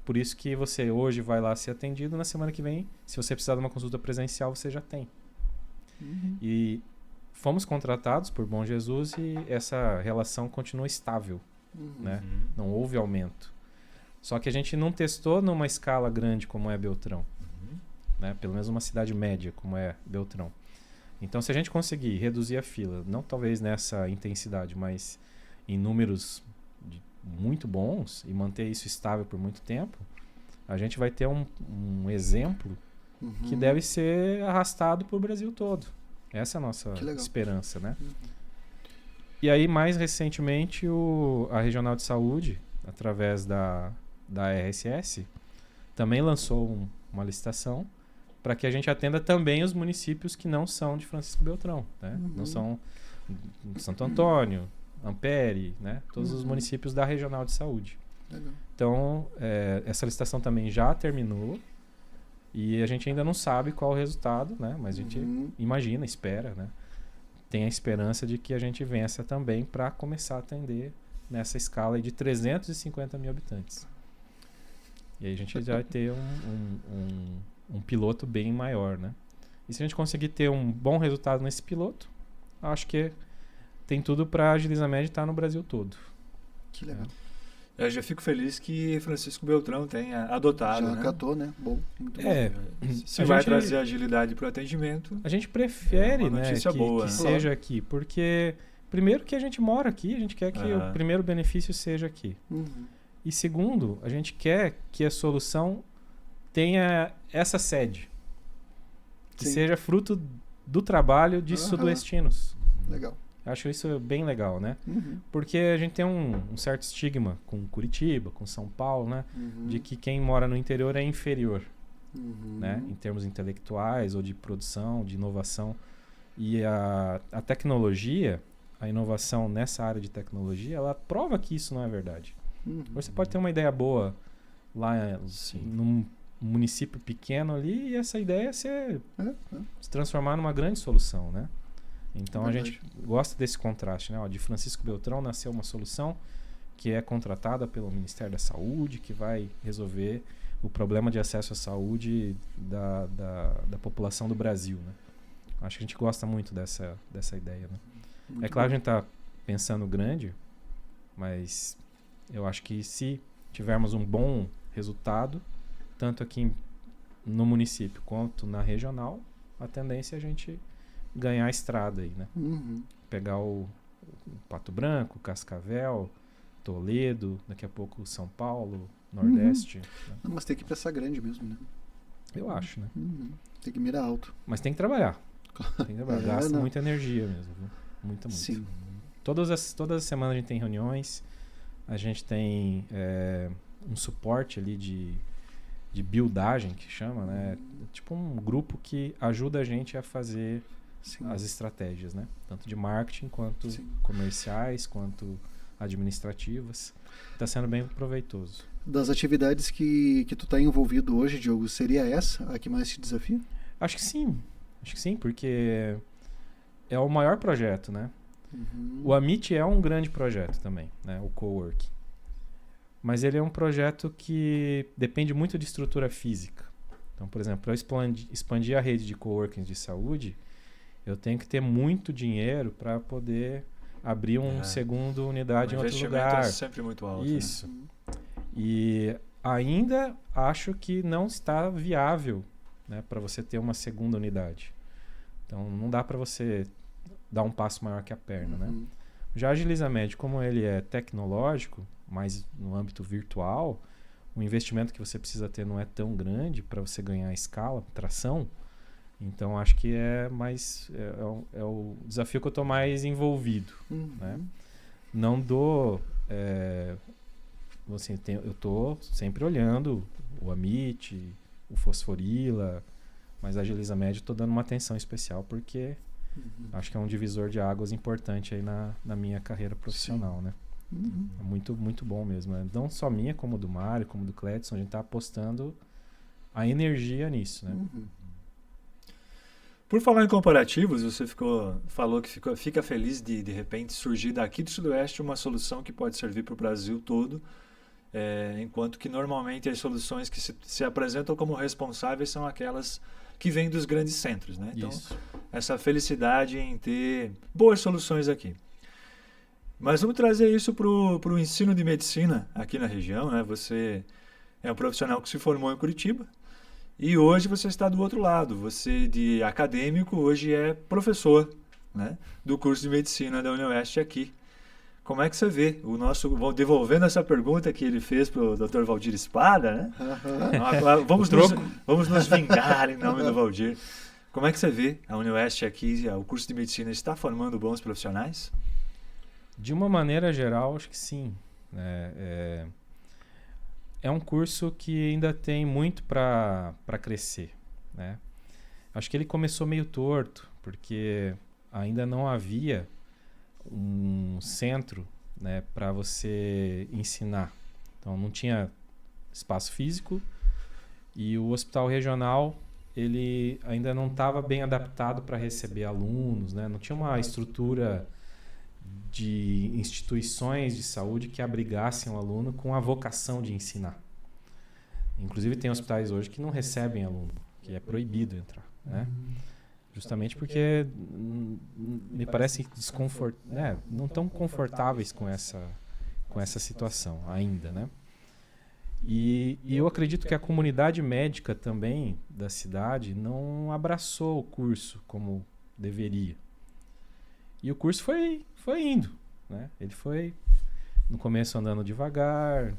Por isso que você hoje vai lá ser atendido, na semana que vem, se você precisar de uma consulta presencial, você já tem. E fomos contratados por Bom Jesus e essa relação continua estável, né? Não houve aumento. Só que a gente não testou numa escala grande como é Beltrão. Né? Pelo menos uma cidade média, como é Beltrão. Então, se a gente conseguir reduzir a fila, não talvez nessa intensidade, mas em números muito bons e manter isso estável por muito tempo, a gente vai ter um exemplo que deve ser arrastado para o Brasil todo. Essa é a nossa esperança, né? E aí, mais recentemente, a Regional de Saúde, através da RSS, também lançou uma licitação para que a gente atenda também os municípios que não são de Francisco Beltrão, né? Não são Santo Antônio, Ampere, né? Todos os municípios da Regional de Saúde. Então, essa licitação também já terminou e a gente ainda não sabe qual o resultado, né? Mas a gente imagina, espera, né? Tem a esperança de que a gente vença também para começar a atender nessa escala de 350 mil habitantes. E aí a gente já vai ter um piloto bem maior, né? E se a gente conseguir ter um bom resultado nesse piloto, acho que tem tudo para a Agiliza-Med estar no Brasil todo. Que legal. Eu já fico feliz que Francisco Beltrão tenha adotado, já acatou, né? Bom, muito bom. Se vai trazer agilidade para o atendimento. A gente prefere, né, boa, que seja aqui, porque primeiro que a gente mora aqui, a gente quer que o primeiro benefício seja aqui. E segundo, a gente quer que a solução tenha essa sede, que seja fruto do trabalho de sudoestinos. Legal. Acho isso bem legal, né? Porque a gente tem um certo estigma com Curitiba, com São Paulo, né? De que quem mora no interior é inferior, né? Em termos intelectuais ou de produção, de inovação. E a tecnologia, a inovação nessa área de tecnologia, ela prova que isso não é verdade. Você pode ter uma ideia boa lá num município pequeno ali e essa ideia se transformar numa grande solução, né? Então a gente gosta desse contraste, né? Ó, de Francisco Beltrão nasceu uma solução que é contratada pelo Ministério da Saúde, que vai resolver o problema de acesso à saúde da população do Brasil, né? Acho que a gente gosta muito dessa ideia, né? É claro que a gente está pensando grande, mas eu acho que se tivermos um bom resultado, tanto aqui no município quanto na regional, a tendência é a gente ganhar a estrada aí, né? Pegar o Pato Branco, Cascavel, Toledo, daqui a pouco São Paulo, Nordeste. Né? Não, mas tem que pensar grande mesmo, né? Eu acho, né? Tem que mirar alto. Mas tem que trabalhar. Tem que trabalhar. Gasta muita energia mesmo, viu? Muita. Sim. Todas as semanas a gente tem reuniões, a gente tem um suporte ali de buildagem, que chama, né? Tipo um grupo que ajuda a gente a fazer as estratégias, né? Tanto de marketing, quanto comerciais, quanto administrativas. Está sendo bem proveitoso. Das atividades que tu está envolvido hoje, Diogo, seria essa a que mais te desafia? Acho que sim, porque é o maior projeto, né? O Amit é um grande projeto também, né? O Cowork. Mas ele é um projeto que depende muito de estrutura física. Então, por exemplo, para eu expandir a rede de coworkings de saúde, eu tenho que ter muito dinheiro para poder abrir uma segunda unidade em outro lugar. O investimento é sempre muito alto. Isso. Né? E ainda acho que não está viável, né, para você ter uma segunda unidade. Então, não dá para você dar um passo maior que a perna, né? Já a Agilizamed, como ele é tecnológico, mas no âmbito virtual, o investimento que você precisa ter não é tão grande para você ganhar escala, tração. Então, acho que é o desafio que eu estou mais envolvido. Né? Não dou... eu estou sempre olhando o Amit, o Fosforila, mas a Agilizamed eu estou dando uma atenção especial porque acho que é um divisor de águas importante aí na minha carreira profissional, né? É muito, muito bom mesmo. Né? Não só minha, como do Mário, como do Cledson, a gente está apostando a energia nisso, né? Por falar em comparativos, você falou que fica feliz de repente surgir daqui do Sudoeste uma solução que pode servir para o Brasil todo, enquanto que normalmente as soluções que se apresentam como responsáveis são aquelas que vêm dos grandes centros, né? Então, essa felicidade em ter boas soluções aqui. Mas vamos trazer isso para o ensino de medicina aqui na região, né? Você é um profissional que se formou em Curitiba e hoje você está do outro lado. Você, de acadêmico, hoje é professor, né, do curso de medicina da UniOeste aqui. Como é que você vê devolvendo essa pergunta que ele fez para o Dr. Valdir Espada, né? Vamos nos vingar em nome do Valdir. Como é que você vê a UniOeste aqui, o curso de medicina está formando bons profissionais? De uma maneira geral, acho que sim. É um curso que ainda tem muito para crescer, né? Acho que ele começou meio torto, porque ainda não havia um centro, né, para você ensinar. Então não tinha espaço físico e o hospital regional ele ainda não estava bem adaptado para receber alunos, né? Não tinha uma estrutura de instituições de saúde que abrigassem o aluno com a vocação de ensinar. Inclusive tem hospitais hoje que não recebem aluno, que é proibido entrar, né? Justamente porque me parece não tão confortáveis com essa situação ainda, né? E eu acredito que a comunidade médica também da cidade não abraçou o curso como deveria. E o curso foi indo, né? Ele foi no começo andando devagar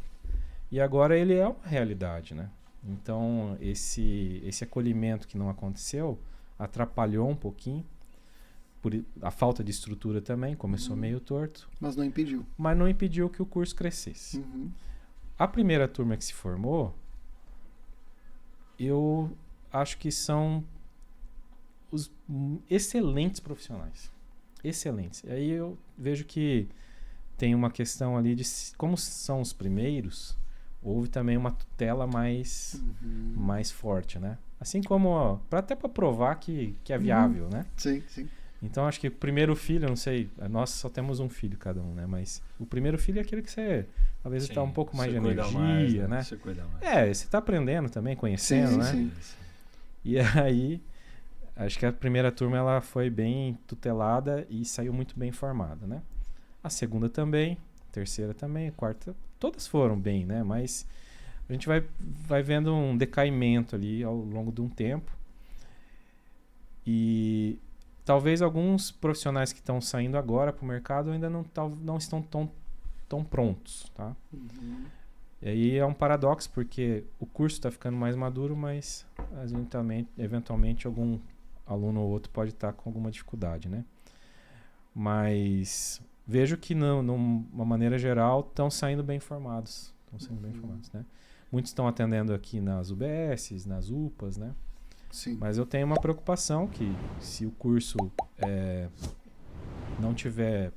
e agora ele é uma realidade, né? Então esse acolhimento que não aconteceu atrapalhou um pouquinho, por a falta de estrutura também, começou meio torto. Mas não impediu. Mas não impediu que o curso crescesse. Uhum. A primeira turma que se formou, eu acho que são os excelentes profissionais. Excelentes. E aí eu vejo que tem uma questão ali de como são os primeiros, houve também uma tutela mais forte, né? Assim como, até para provar que é viável, né? Sim, sim. Então acho que o primeiro filho, eu não sei, nós só temos um filho cada um, né? Mas o primeiro filho é aquele que você talvez está um pouco mais de energia, mais, né? Você cuida mais. Você está aprendendo também, conhecendo, Sim, né? sim. E aí, acho que a primeira turma ela foi bem tutelada e saiu muito bem formada, né? A segunda também, a terceira também, a quarta, todas foram bem, né? Mas a gente vai vendo um decaimento ali ao longo de um tempo. E talvez alguns profissionais que estão saindo agora para o mercado ainda não estão tão prontos, tá? Uhum. E aí é um paradoxo, porque o curso está ficando mais maduro, mas eventualmente algum aluno ou outro pode estar com alguma dificuldade, né? Mas vejo que, numa maneira geral, estão saindo bem formados. Né? Muitos estão atendendo aqui nas UBSs, nas UPAs, né? Sim. Mas eu tenho uma preocupação que, se o curso não tiver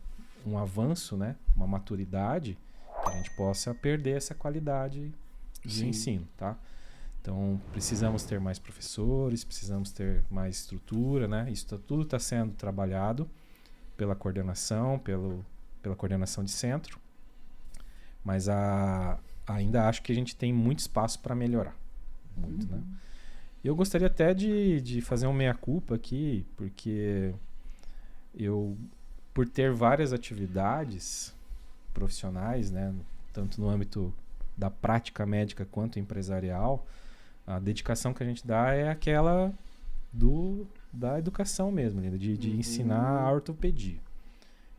um avanço, né? Uma maturidade, que a gente possa perder essa qualidade de ensino, tá? Então, precisamos ter mais professores, precisamos ter mais estrutura, né? Isso tudo está sendo trabalhado pela coordenação, pela coordenação de centro, mas ainda acho que a gente tem muito espaço para melhorar, muito, né? Eu gostaria até de fazer um meia-culpa aqui, porque eu, por ter várias atividades profissionais, né, tanto no âmbito da prática médica quanto empresarial, a dedicação que a gente dá é aquela da educação mesmo, né, de ensinar a ortopedia.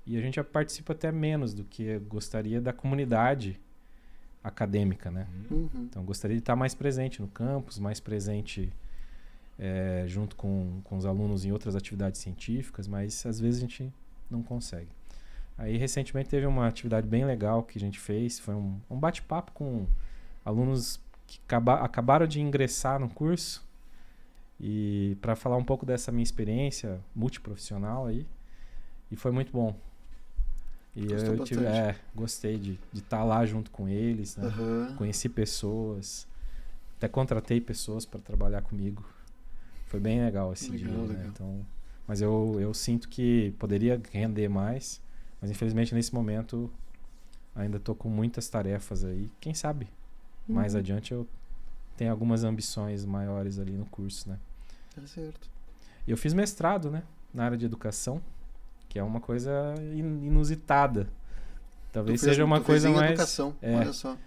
E a gente já participa até menos do que gostaria da comunidade acadêmica, né? Então gostaria de estar mais presente no campus, mais presente junto com os alunos em outras atividades científicas, mas às vezes a gente não consegue. Aí recentemente teve uma atividade bem legal que a gente fez, foi um bate-papo com alunos que acabaram de ingressar no curso, e para falar um pouco dessa minha experiência multiprofissional aí, e foi muito bom. E gostei de estar lá junto com eles, né? Conheci pessoas, até contratei pessoas para trabalhar comigo. Foi bem legal esse dia, né? Então, mas eu sinto que poderia render mais, mas infelizmente nesse momento ainda estou com muitas tarefas aí. Quem sabe mais adiante eu tenho algumas ambições maiores ali no curso, né? Tá certo. Eu fiz mestrado, né? Na área de educação, que é uma coisa inusitada. Talvez seja uma coisa mais... educação, olha só.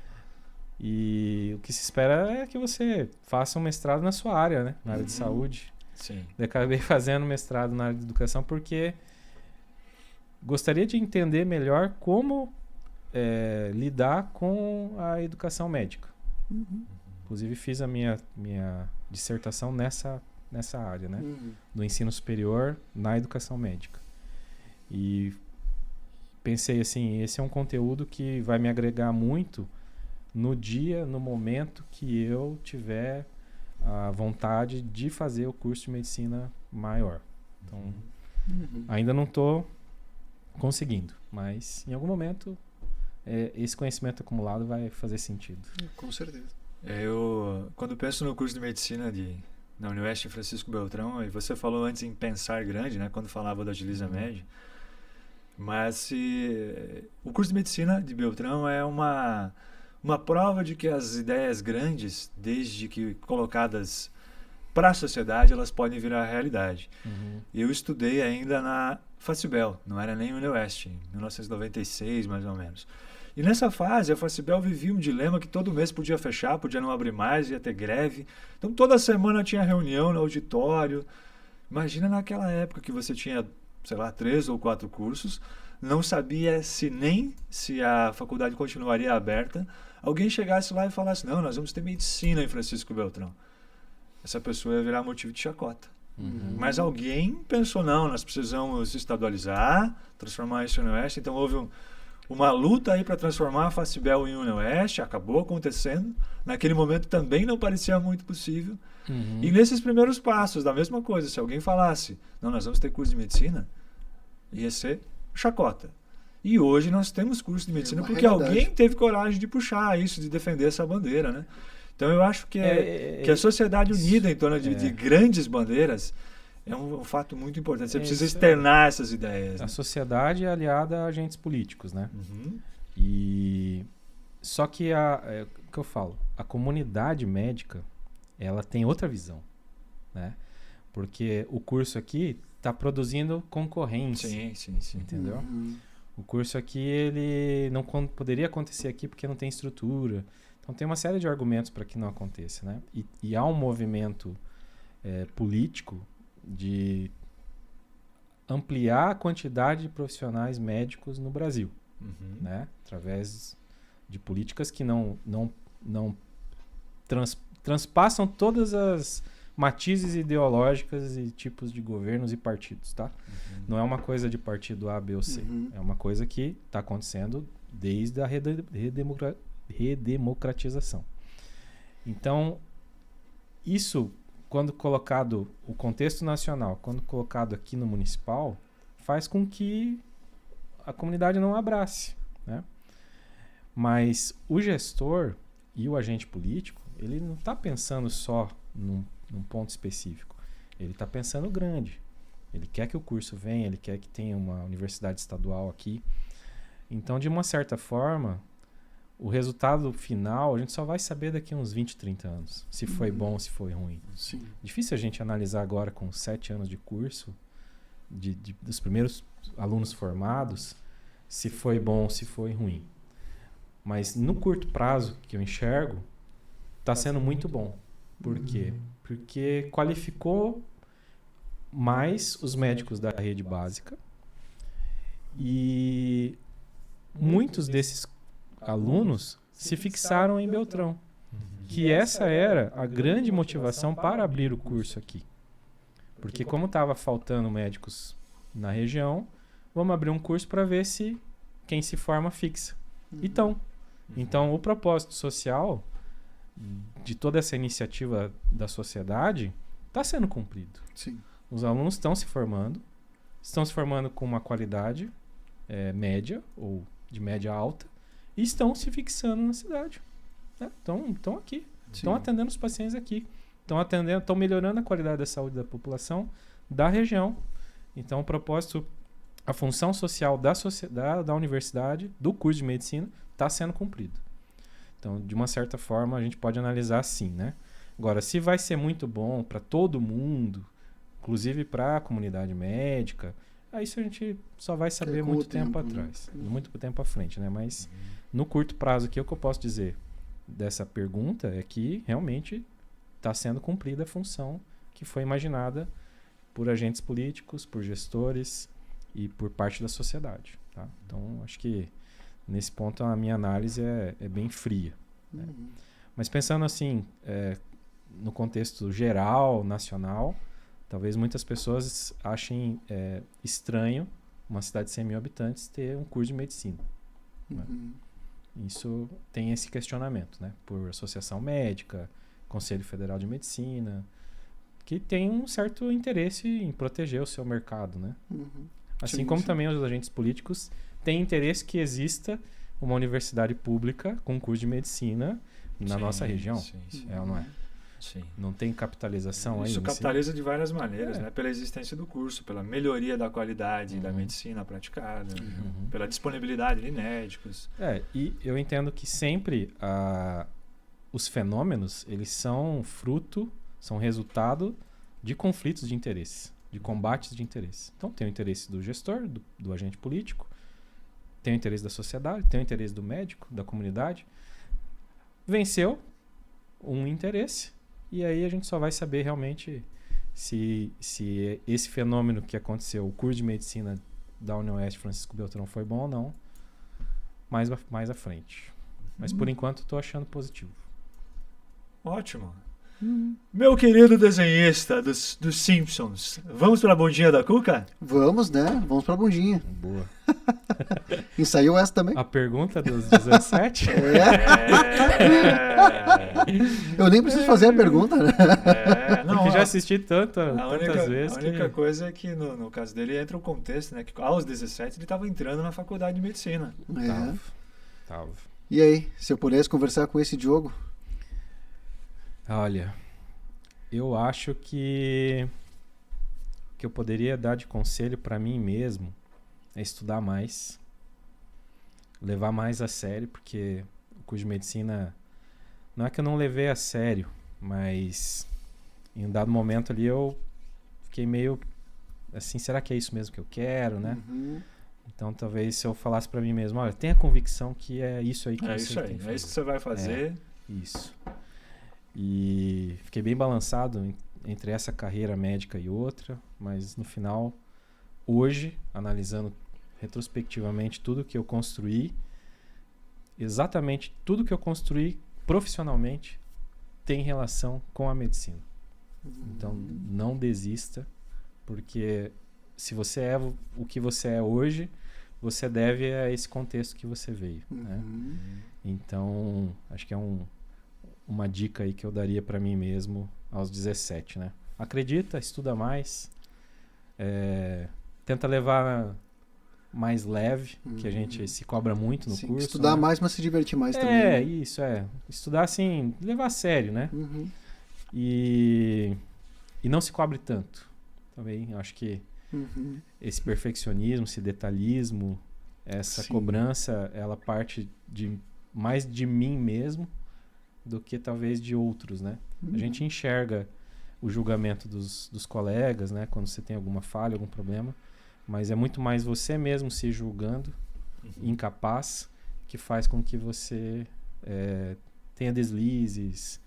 E o que se espera é que você faça um mestrado na sua área, né? Na área de saúde. Sim. Eu acabei fazendo mestrado na área de educação porque gostaria de entender melhor como lidar com a educação médica. Inclusive fiz a minha dissertação nessa área, né? Do ensino superior na educação médica. E pensei assim, esse é um conteúdo que vai me agregar muito no momento que eu tiver a vontade de fazer o curso de medicina maior. Então, ainda não estou conseguindo, mas em algum momento esse conhecimento acumulado vai fazer sentido. Com certeza. Eu, quando penso no curso de medicina na Universidade Francisco Beltrão, e você falou antes em pensar grande, né, quando falava da Agiliza Med, mas o curso de medicina de Beltrão é uma prova de que as ideias grandes, desde que colocadas para a sociedade, elas podem virar realidade. Eu estudei ainda na Facibel, não era nem UniOeste, em 1996 mais ou menos. E nessa fase, a Facibel vivia um dilema que todo mês podia fechar, podia não abrir mais, ia ter greve. Então toda semana tinha reunião no auditório. Imagina naquela época que você tinha, sei lá, 3 ou 4 cursos, não sabia se a faculdade continuaria aberta, alguém chegasse lá e falasse, não, nós vamos ter medicina em Francisco Beltrão. Essa pessoa ia virar motivo de chacota. Mas alguém pensou, não, nós precisamos estadualizar, transformar isso em UniOeste. Então houve uma luta aí para transformar a Facibel em UniOeste, acabou acontecendo. Naquele momento também não parecia muito possível. E nesses primeiros passos, da mesma coisa, se alguém falasse, não, nós vamos ter curso de medicina, ia ser chacota. E hoje nós temos curso de medicina porque alguém teve coragem de puxar isso, de defender essa bandeira, né? Então eu acho que a sociedade unida em torno de grandes bandeiras é um fato muito importante. Você precisa externar essas ideias. A né? sociedade é aliada a agentes políticos, né? E só que o que eu falo, a comunidade médica, ela tem outra visão, né? Porque o curso aqui está produzindo concorrência. Sim. Entendeu? O curso aqui, ele não poderia acontecer aqui porque não tem estrutura. Então tem uma série de argumentos para que não aconteça, né? E há um movimento político de ampliar a quantidade de profissionais médicos no Brasil, né? Através de políticas que não transpassam todas as matizes ideológicas e tipos de governos e partidos, tá? Não é uma coisa de partido A, B ou C. É uma coisa que está acontecendo desde a redemocratização. Então, isso, quando colocado, o contexto nacional, quando colocado aqui no municipal, faz com que a comunidade não abrace, né? Mas o gestor e o agente político, ele não está pensando só num ponto específico. Ele está pensando grande. Ele quer que o curso venha, ele quer que tenha uma universidade estadual aqui. Então, de uma certa forma, o resultado final a gente só vai saber daqui a uns 20, 30 anos. Se foi bom ou se foi ruim. Sim. Difícil a gente analisar agora com 7 anos de curso, dos primeiros alunos formados, se foi bom ou se foi ruim. Mas no curto prazo que eu enxergo, está sendo muito bom. Por quê? Porque qualificou mais os médicos da rede básica e muitos desses alunos se fixaram em Beltrão, que essa era a grande motivação para abrir o curso aqui. Porque como estava faltando médicos na região, vamos abrir um curso para ver se quem se forma fixa. Então, o propósito social de toda essa iniciativa da sociedade está sendo cumprido. Sim. Os alunos estão se formando com uma qualidade média ou de média alta e estão se fixando na cidade. Né? Estão aqui, estão atendendo os pacientes aqui, estão melhorando a qualidade da saúde da população da região. Então, o propósito, a função social da universidade, do curso de medicina, está sendo cumprido. Então, de uma certa forma, a gente pode analisar assim, né? Agora, se vai ser muito bom para todo mundo, inclusive para a comunidade médica, isso a gente só vai saber muito tempo atrás, muito tempo à frente, né? Mas no curto prazo aqui, o que eu posso dizer dessa pergunta é que realmente está sendo cumprida a função que foi imaginada por agentes políticos, por gestores e por parte da sociedade, tá? Então, acho que nesse ponto a minha análise é bem fria. Né? Mas pensando assim, no contexto geral, nacional, talvez muitas pessoas achem estranho uma cidade de 100 mil habitantes ter um curso de medicina. Né? Isso tem esse questionamento, né? Por associação médica, Conselho Federal de Medicina, que tem um certo interesse em proteger o seu mercado. Né? Assim como também os agentes políticos têm interesse que exista uma universidade pública com curso de medicina na nossa região. Sim. É ou não é? Sim. Não tem capitalização aí? Isso capitaliza de várias maneiras, né? Pela existência do curso, pela melhoria da qualidade da medicina praticada, pela disponibilidade de médicos. E eu entendo que sempre os fenômenos, eles são resultado de conflitos de interesse, de combates de interesse. Então tem o interesse do gestor, do agente político, tem o interesse da sociedade, tem o interesse do médico, da comunidade. Venceu um interesse e aí a gente só vai saber realmente se esse fenômeno que aconteceu, o curso de medicina da UniOeste Francisco Beltrão foi bom ou não, mais à frente. Mas por enquanto estou achando positivo. Ótimo. Meu querido desenhista dos Simpsons, vamos pra bundinha da Cuca? Vamos, né? Vamos pra bundinha. Boa. Ensaiou essa também? A pergunta dos 17? Eu nem preciso fazer a pergunta, né? Porque já assisti tantas vezes. A única coisa é que no caso dele entra o contexto, né? Que aos 17 ele estava entrando na faculdade de medicina. Tava. E aí, se eu pudesse conversar com esse Diogo? Olha, eu acho que eu poderia dar de conselho para mim mesmo é estudar mais, levar mais a sério, porque o curso de medicina não é que eu não levei a sério, mas em um dado momento ali eu fiquei meio assim, será que é isso mesmo que eu quero, né? Então talvez se eu falasse para mim mesmo, olha, tenha convicção que é isso aí que você tem que fazer. É isso que você vai fazer. Isso. E fiquei bem balançado entre essa carreira médica e outra, mas no final, hoje, analisando retrospectivamente tudo que eu construí, exatamente tudo que eu construí profissionalmente tem relação com a medicina. Então, não desista, porque se você é o que você é hoje, você deve a esse contexto que você veio, né? Então, acho que é uma dica aí que eu daria para mim mesmo aos 17, né? Acredita, estuda mais, tenta levar mais leve, que a gente se cobra muito no curso. Estudar, né? Mais, mas se divertir mais também. Isso. Estudar assim, levar a sério, né? E não se cobre tanto. Também, eu acho que esse perfeccionismo, esse detalhismo, essa cobrança, ela parte mais de mim mesmo do que talvez de outros, né? A gente enxerga o julgamento dos colegas, né? Quando você tem alguma falha, algum problema, mas é muito mais você mesmo se julgando incapaz que faz com que você tenha deslizes,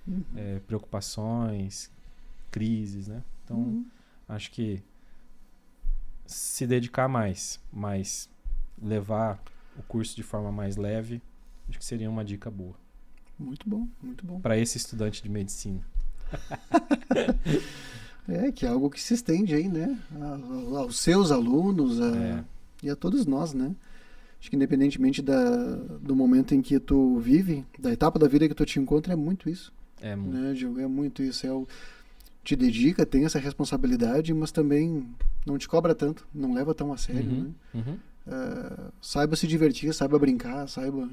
preocupações, crises, né? Então, acho que se dedicar mais, mas levar o curso de forma mais leve, acho que seria uma dica boa. Muito bom, muito bom. Para esse estudante de medicina. Que é algo que se estende aí, né? Aos seus alunos e a todos nós, né? Acho que independentemente do momento em que tu vive, da etapa da vida que tu te encontra, é muito isso. É muito. Né, Diogo? É muito isso. Te dedica, tem essa responsabilidade, mas também não te cobra tanto, não leva tão a sério, né? Saiba se divertir, saiba brincar, saiba...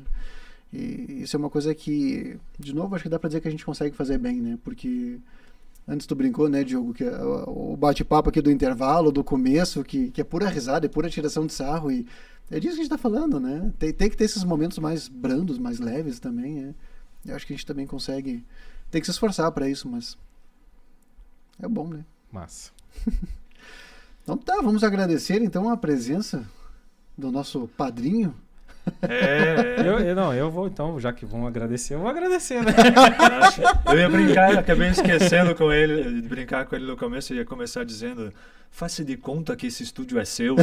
E isso é uma coisa que, de novo, acho que dá pra dizer que a gente consegue fazer bem, né? Porque antes tu brincou, né, Diogo, que o bate-papo aqui do intervalo, do começo, que é pura risada, é pura tiração de sarro, e é disso que a gente tá falando, né? Tem que ter esses momentos mais brandos, mais leves também, né? Eu acho que a gente também consegue, tem que se esforçar pra isso, mas é bom, né? Massa. Então tá, vamos agradecer então a presença do nosso padrinho. Eu vou então, já que vão agradecer, eu vou agradecer, né? Eu ia brincar, acabei esquecendo de brincar com ele no começo, eu ia começar dizendo, faça de conta que esse estúdio é seu.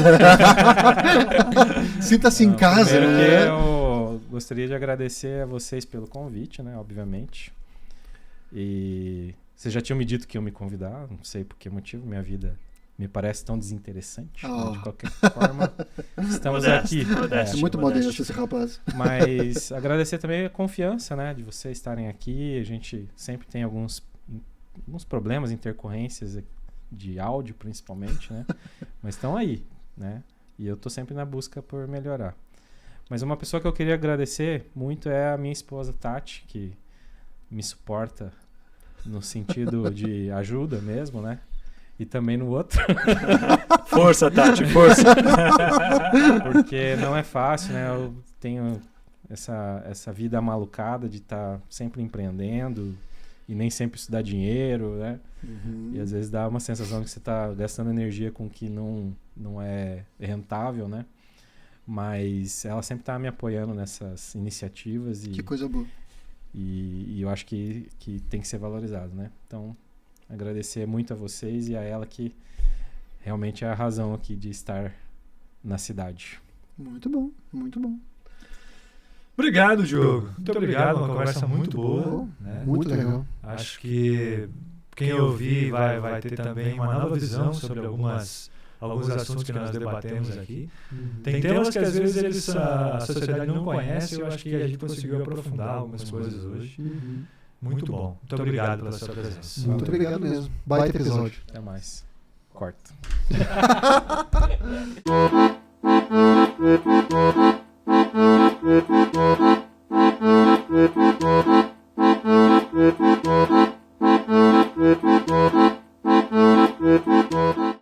Sinta-se em casa, né? Eu gostaria de agradecer a vocês pelo convite, né, obviamente. E vocês já tinham me dito que iam me convidar, não sei por que motivo, minha vida me parece tão desinteressante. Né? De qualquer forma, estamos aqui. Muito modesto esse rapaz. Mas agradecer também a confiança, né, de vocês estarem aqui. A gente sempre tem alguns problemas, intercorrências de áudio, principalmente, né? Mas estão aí, né? E eu tô sempre na busca por melhorar. Mas uma pessoa que eu queria agradecer muito é a minha esposa, Tati, que me suporta no sentido de ajuda mesmo, né? E também no outro. Força, Tati, força. Porque não é fácil, né? Eu tenho essa vida malucada de estar sempre empreendendo e nem sempre isso dá dinheiro, né? E às vezes dá uma sensação de que você está gastando energia com o que não é rentável, né? Mas ela sempre está me apoiando nessas iniciativas. Que coisa boa. E eu acho que tem que ser valorizado, né? Então, agradecer muito a vocês e a ela que realmente é a razão aqui de estar na cidade. Muito bom, muito bom. Obrigado, Diogo. Muito obrigado, uma conversa muito boa. Né? Muito legal. Acho que quem ouvir vai ter também uma nova visão sobre alguns assuntos que nós debatemos aqui. Tem temas que às vezes a sociedade não conhece, eu acho que a gente conseguiu aprofundar algumas coisas hoje. Muito bom. Muito obrigado pela sua presença. Muito obrigado mesmo. Baita episódio. Até mais. Corta.